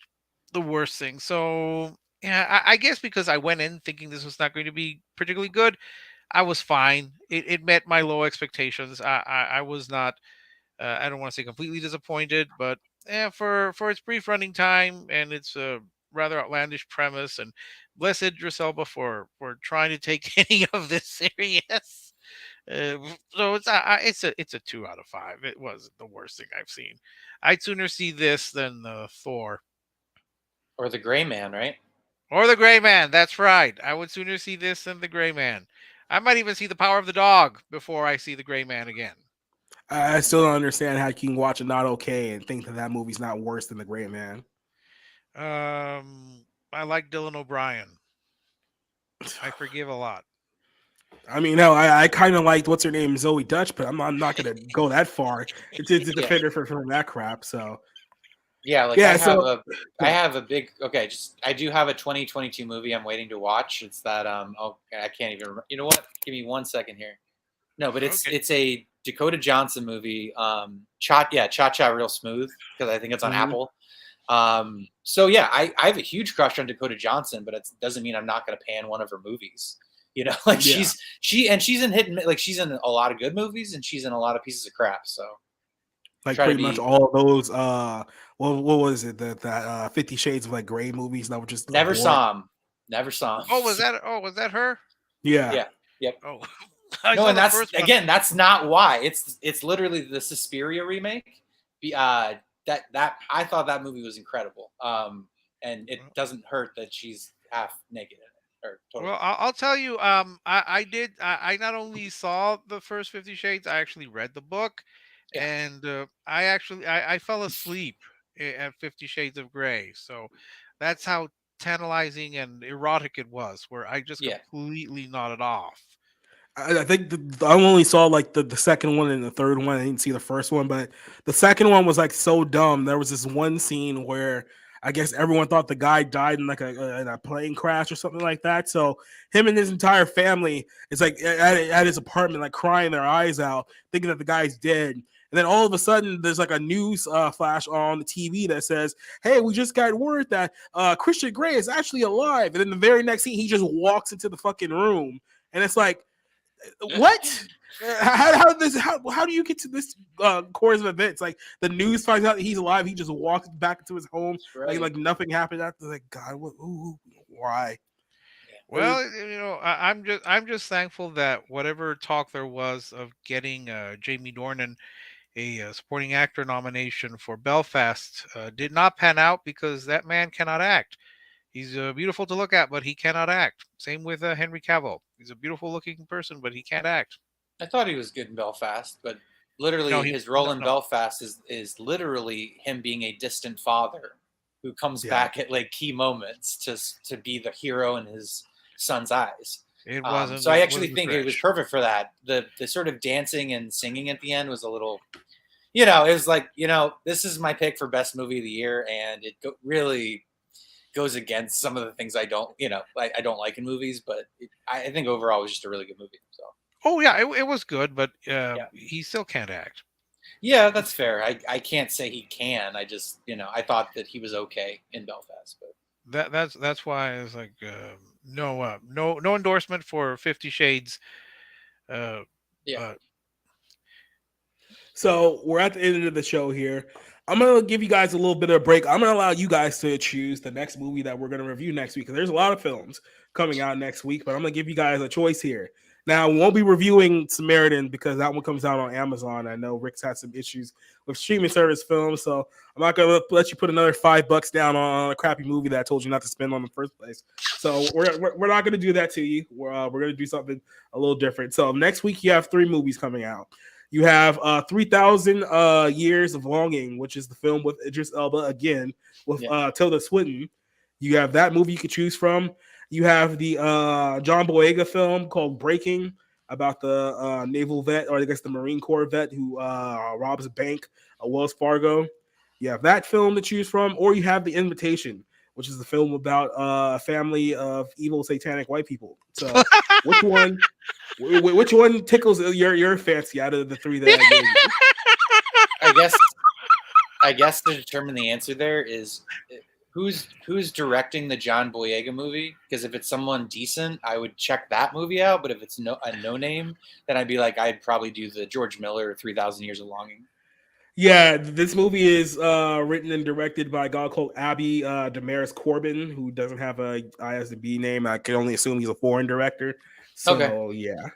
the worst thing. So yeah, I guess because I went in thinking this was not going to be particularly good, I was fine. It met my low expectations. I was not. I don't want to say completely disappointed, but for its brief running time and its rather outlandish premise, and bless Idris Elba for trying to take any of this serious. So it's a 2 out of 5. It wasn't the worst thing I've seen. I'd sooner see this than Thor Or the Gray Man, right? or the Gray Man. That's right. I would sooner see this than the Gray Man. I might even see the Power of the Dog before I see the Gray Man again. I still don't understand how you can watch a Not Okay and think that that movie's not worse than The Great Man. I like Dylan O'Brien. I forgive a lot. I mean, no, I kind of liked what's her name, Zoe Dutch, but I'm not gonna go that far to Yeah. defend her from that crap. So Yeah, like yeah, so I have a big, okay, just I do have a 2022 movie I'm waiting to watch. It's that oh, I can't even remember. You know what? Give me 1 second here. No, but Okay. it's a Dakota Johnson movie. Cha Cha Real Smooth, because I think it's on Mhm. Apple. So yeah, I have a huge crush on Dakota Johnson, but it doesn't mean I'm not going to pan one of her movies. Like Yeah. she's in like she's in a lot of good movies and she's in a lot of pieces of crap. So like try to pretty much be all those what was it that 50 Shades of like Gray movies that were just never abhorrent. saw him, never saw him. Was that her? Yeah. Yeah, yep. Oh, I No, saw and the that's first one. again, that's not why. It's literally the Suspiria remake. That I thought that movie was incredible. And it doesn't hurt that she's half naked in it, or totally. Well, I'll tell you. I did. I not only saw the first 50 Shades, I actually read the book, Yeah, and I fell asleep at 50 Shades of Grey. So that's how tantalizing and erotic it was, where I just yeah, completely nodded off. I think I only saw like the second one and the third one. I didn't see the first one, but the second one was like so dumb. There was this one scene where I guess everyone thought the guy died in like in a plane crash or something like that. So him and his entire family is like at his apartment, like crying their eyes out, thinking that the guy's dead. And then all of a sudden, there's like a news flash on the TV that says, "Hey, we just got word that Christian Grey is actually alive." And then the very next scene, he just walks into the fucking room, and it's like, what? How do you get to this course of events? Like the news finds out that he's alive, he just walks back into his home, that's right. like nothing happened. After, like, God, why? Well, I'm just thankful that whatever talk there was of getting Jamie Dornan a supporting actor nomination for Belfast did not pan out because that man cannot act. He's beautiful to look at, but he cannot act. Same with Henry Cavill. He's a beautiful looking person, but he can't act. I thought he was good in Belfast, but No, literally he his role in no. Belfast is literally him being a distant father who comes Yeah. back at like key moments to be the hero in his son's eyes. It wasn't. So I It actually wasn't a think it was stretch. perfect for that. The sort of dancing and singing at the end was a little, it was like, this is my pick for best movie of the year, and it really goes against some of the things I don't I don't like in movies, but I think overall it was just a really good movie. So Oh yeah, it was good, but yeah, he still can't act. yeah, that's fair. I can't say he can. I just I thought that he was okay in Belfast, but That's why it's like no endorsement for 50 Shades. Uh, yeah, but So we're at the end of the show here. I'm gonna give you guys a little bit of a break. I'm gonna allow you guys to choose the next movie that we're gonna review next week because there's a lot of films coming out next week. But I'm gonna give you guys a choice here. Now we won't be reviewing Samaritan because that one comes out on Amazon. I know Rick's had some issues with streaming service films, so I'm not gonna let you put another $5 down on a crappy movie that I told you not to spend on in the first place. So we're not gonna do that to you. We're gonna do something a little different. So next week you have 3 movies coming out. You have 3,000 Years of Longing, which is the film with Idris Elba again with Tilda Swinton. You have that movie you could choose from. You have the John Boyega film called Breaking about the naval vet, or I guess the Marine Corps vet who robs a bank at Wells Fargo. You have that film to choose from, or you have The Invitation, which is the film about a family of evil satanic white people. So which one? Which one tickles your fancy out of the 3 that I gave you? I guess to determine the answer there is who's directing the John Boyega movie. Because if it's someone decent, I would check that movie out. But if it's a no name, then I'd be like, I'd probably do the George Miller 3,000 Years of Longing. Yeah, this movie is written and directed by a guy called Abby Damaris Corbin, who doesn't have a ISDB name. I can only assume he's a foreign director. So Okay. yeah.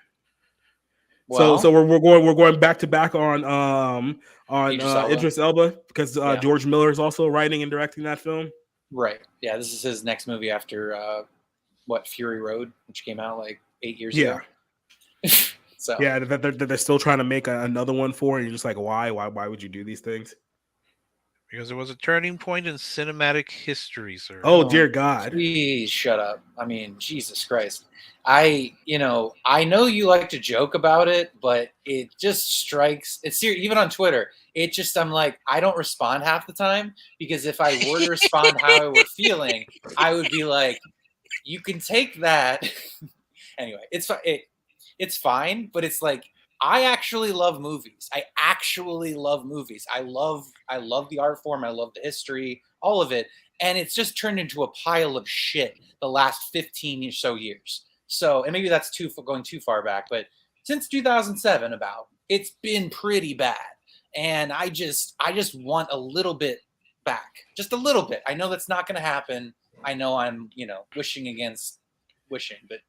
Well, So we're going back to back on Idris Elba because George Miller is also writing and directing that film. Right. Yeah, this is his next movie after Fury Road, which came out like 8 years ago. So yeah, they're still trying to make another one for, and you're just like, why would you do these things? Because it was a turning point in cinematic history, sir. Oh dear God! Please shut up. I mean, Jesus Christ. I know you like to joke about it, but it just strikes. It's serious. Even on Twitter, I'm like, I don't respond half the time because if I were to respond how I were feeling, I would be like, you can take that. Anyway, it's fine, but it's like I actually love movies. I love the art form. I love the history, all of it. And it's just turned into a pile of shit the last 15 or so years. So, and maybe that's going too far back, but since 2007 it's been pretty bad. And I just want a little bit back. Just a little bit. I know that's not going to happen. I know I'm, wishing against wishing, but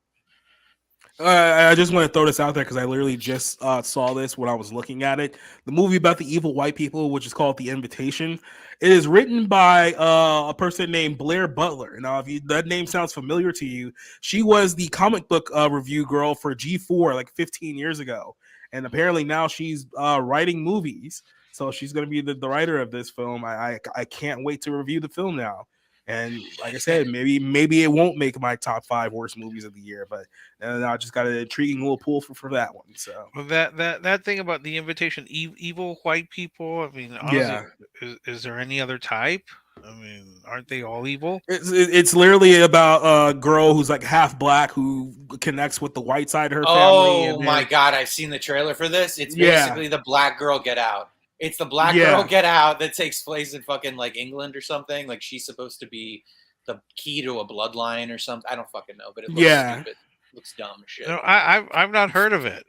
I just want to throw this out there because I literally just saw this when I was looking at it. The movie about the evil white people, which is called The Invitation, it is written by a person named Blair Butler. Now, if that name sounds familiar to you, she was the comic book review girl for G4 like 15 years ago. And apparently now she's writing movies. So she's going to be the writer of this film. I can't wait to review the film now. And like I said, maybe it won't make my top 5 worst movies of the year, but I just got an intriguing little pull for that one. So well, that thing about The Invitation, evil white people. I mean, honestly, is there any other type? I mean, aren't they all evil? It's literally about a girl who's like half black who connects with the white side of her family. Oh my God, I've seen the trailer for this. It's basically the Black Girl Get Out. It's the Black Girl Get Out that takes place in fucking like England or something. Like she's supposed to be the key to a bloodline or something. I don't fucking know, but it looks stupid. It looks dumb as shit. No, I've not heard of it.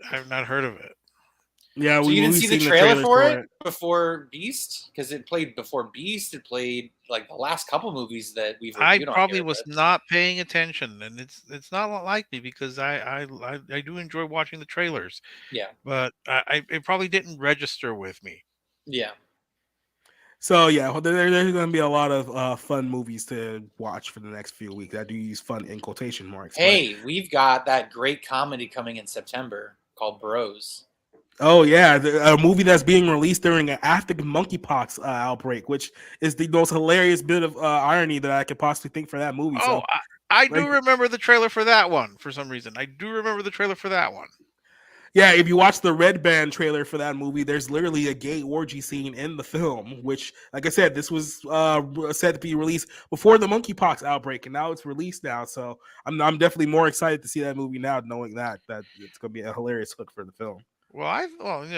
Yeah, so you didn't see the trailer for it before Beast? Because it played before Beast. It played like the last couple movies that we've reviewed. I probably was not paying attention, and it's not like me because I do enjoy watching the trailers. Yeah, but it probably didn't register with me. Yeah. So yeah, there's going to be a lot of fun movies to watch for the next few weeks. I do use fun in quotation marks. Hey, we've got that great comedy coming in September called Bros. Oh yeah, a movie that's being released during an African monkeypox outbreak, which is the most hilarious bit of irony that I could possibly think for that movie. Oh, I do remember the trailer for that one for some reason. I do remember the trailer for that one. Yeah, if you watch the Red Band trailer for that movie, there's literally a gay orgy scene in the film, which, like I said, this was said to be released before the monkeypox outbreak, and now it's released now. So I'm definitely more excited to see that movie now, knowing that it's going to be a hilarious hook for the film.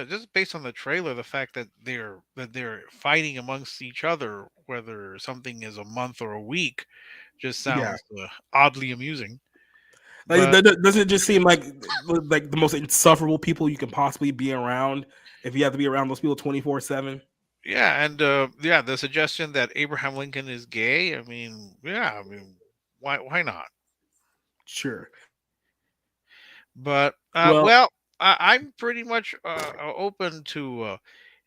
Just based on the trailer, the fact that they're fighting amongst each other, whether something is a month or a week, just Yeah, sounds oddly amusing. like But doesn't it just seem like the most insufferable people you can possibly be around if you have to be around those people 24/7? yeah, and the suggestion that Abraham Lincoln is gay. I mean, yeah, I mean, why not? Sure. But Well, I'm pretty much open to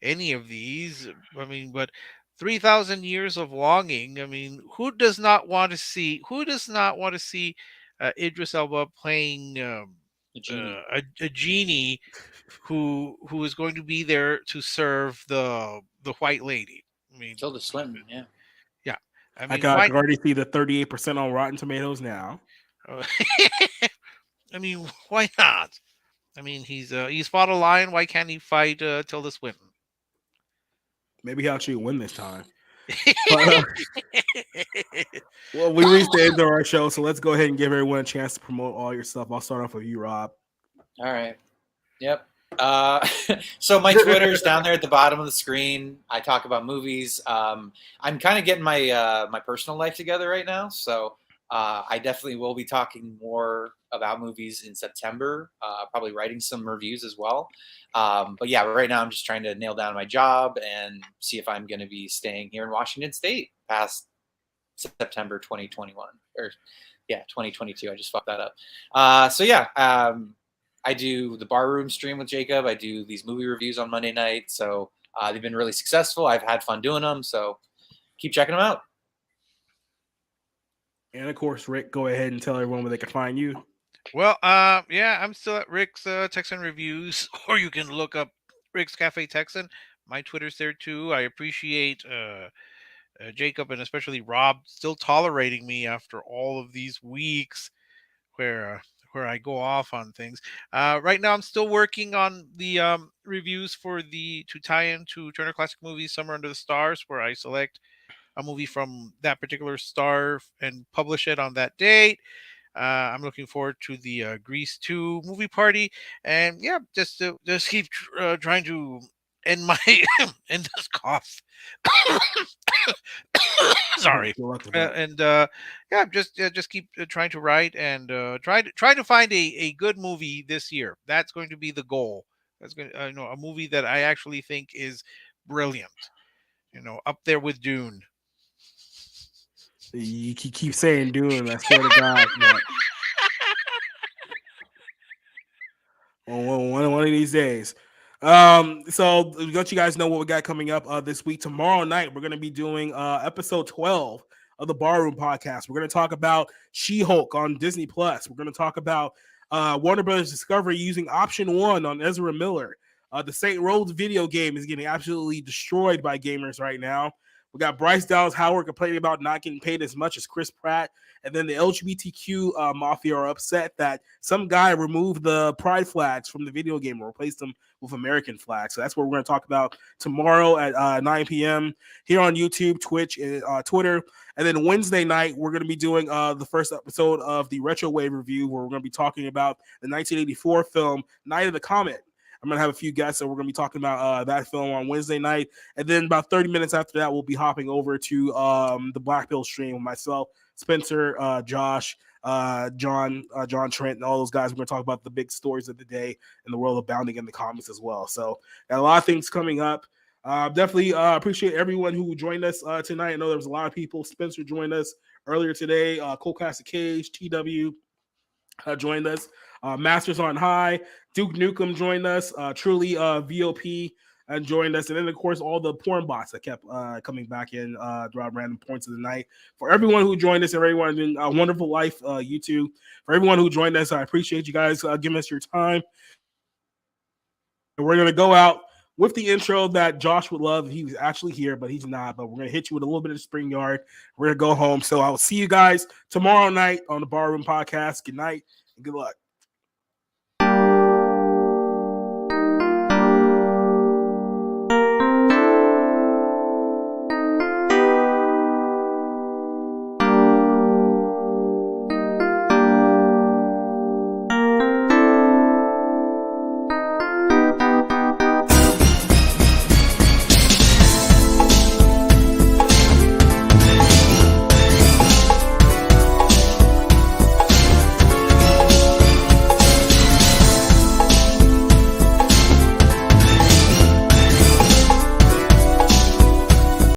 any of these. I mean, but 3,000 Years of Longing. I mean, who does not want to see? Who does not want to see Idris Elba playing The genie. a genie who is going to be there to serve the white lady? I mean, Tilda Swinton, yeah. yeah. I I mean, can why? already see the 38% on Rotten Tomatoes now. I mean, why not? I mean, he's fought a lion. Why can't he fight Tilda Swinton? Maybe he'll actually win this time. But well, we reached the end of our show, so let's go ahead and give everyone a chance to promote all your stuff. I'll start off with you, Rob. All right. Yep. So my Twitter's down there at the bottom of the screen. I talk about movies. I'm kind of getting my my personal life together right now, so I definitely will be talking more about movies in September. Probably writing some reviews as well. But yeah, right now I'm just trying to nail down my job and see if I'm going to be staying here in Washington State past September 2021 or 2022. I just fucked that up. So yeah. I do the barroom stream with Jacob. I do these movie reviews on Monday night. So they've been really successful. I've had fun doing them. So keep checking them out. And of course, Rick, go ahead and tell everyone where they can find you. Well, yeah, I'm still at Rick's Texan Reviews, or you can look up Rick's Cafe Texan. My Twitter's there too. I appreciate Jacob and especially Rob still tolerating me after all of these weeks where I go off on things. Right now, I'm still working on the reviews for to tie into Turner Classic Movies Summer Under the Stars, where I select a movie from that particular star and publish it on that date. I'm looking forward to the Grease 2 movie party, and yeah, just keep trying to end my end this cough. Sorry, Good luck with that. and yeah, just keep trying to write and try to find a good movie this year. That's going to be the goal. That's going to a movie that I actually think is brilliant. Up there with Dune. You keep saying Dune. I swear to God. One of these days. So let you guys know what we got coming up this week. Tomorrow night, we're going to be doing episode 12 of the Barroom Podcast. We're going to talk about She-Hulk on Disney Plus. We're going to talk about Warner Brothers Discovery using Option 1 on Ezra Miller. The Saint Rhodes video game is getting absolutely destroyed by gamers right now. We got Bryce Dallas Howard complaining about not getting paid as much as Chris Pratt. And then the LGBTQ mafia are upset that some guy removed the pride flags from the video game and replaced them with American flags. So that's what we're going to talk about tomorrow at 9 p.m. here on YouTube, Twitch, and Twitter. And then Wednesday night, we're going to be doing the first episode of the Retro Wave review, where we're going to be talking about the 1984 film Night of the Comet. I'm going to have a few guests, so we're going to be talking about that film on Wednesday night. And then about 30 minutes after that, we'll be hopping over to the Black Pill stream with myself, Spencer, Josh, John Trent, and all those guys. We're going to talk about the big stories of the day in the world of bounding in the comics as well. So got a lot of things coming up. Definitely appreciate everyone who joined us tonight. I know there was a lot of people. Spencer joined us earlier today. Cole Classic Cage, TW joined us. Masters on High, Duke Nukem joined us. Truly VOP joined us. And then, of course, all the porn bots that kept coming back in throughout random points of the night. For everyone who joined us and everyone in Wonderful Life YouTube, for everyone who joined us, I appreciate you guys giving us your time. And we're going to go out with the intro that Josh would love if he was actually here, but he's not. But we're going to hit you with a little bit of Spring Yard. We're going to go home. So I will see you guys tomorrow night on the Barroom Podcast. Good night and good luck.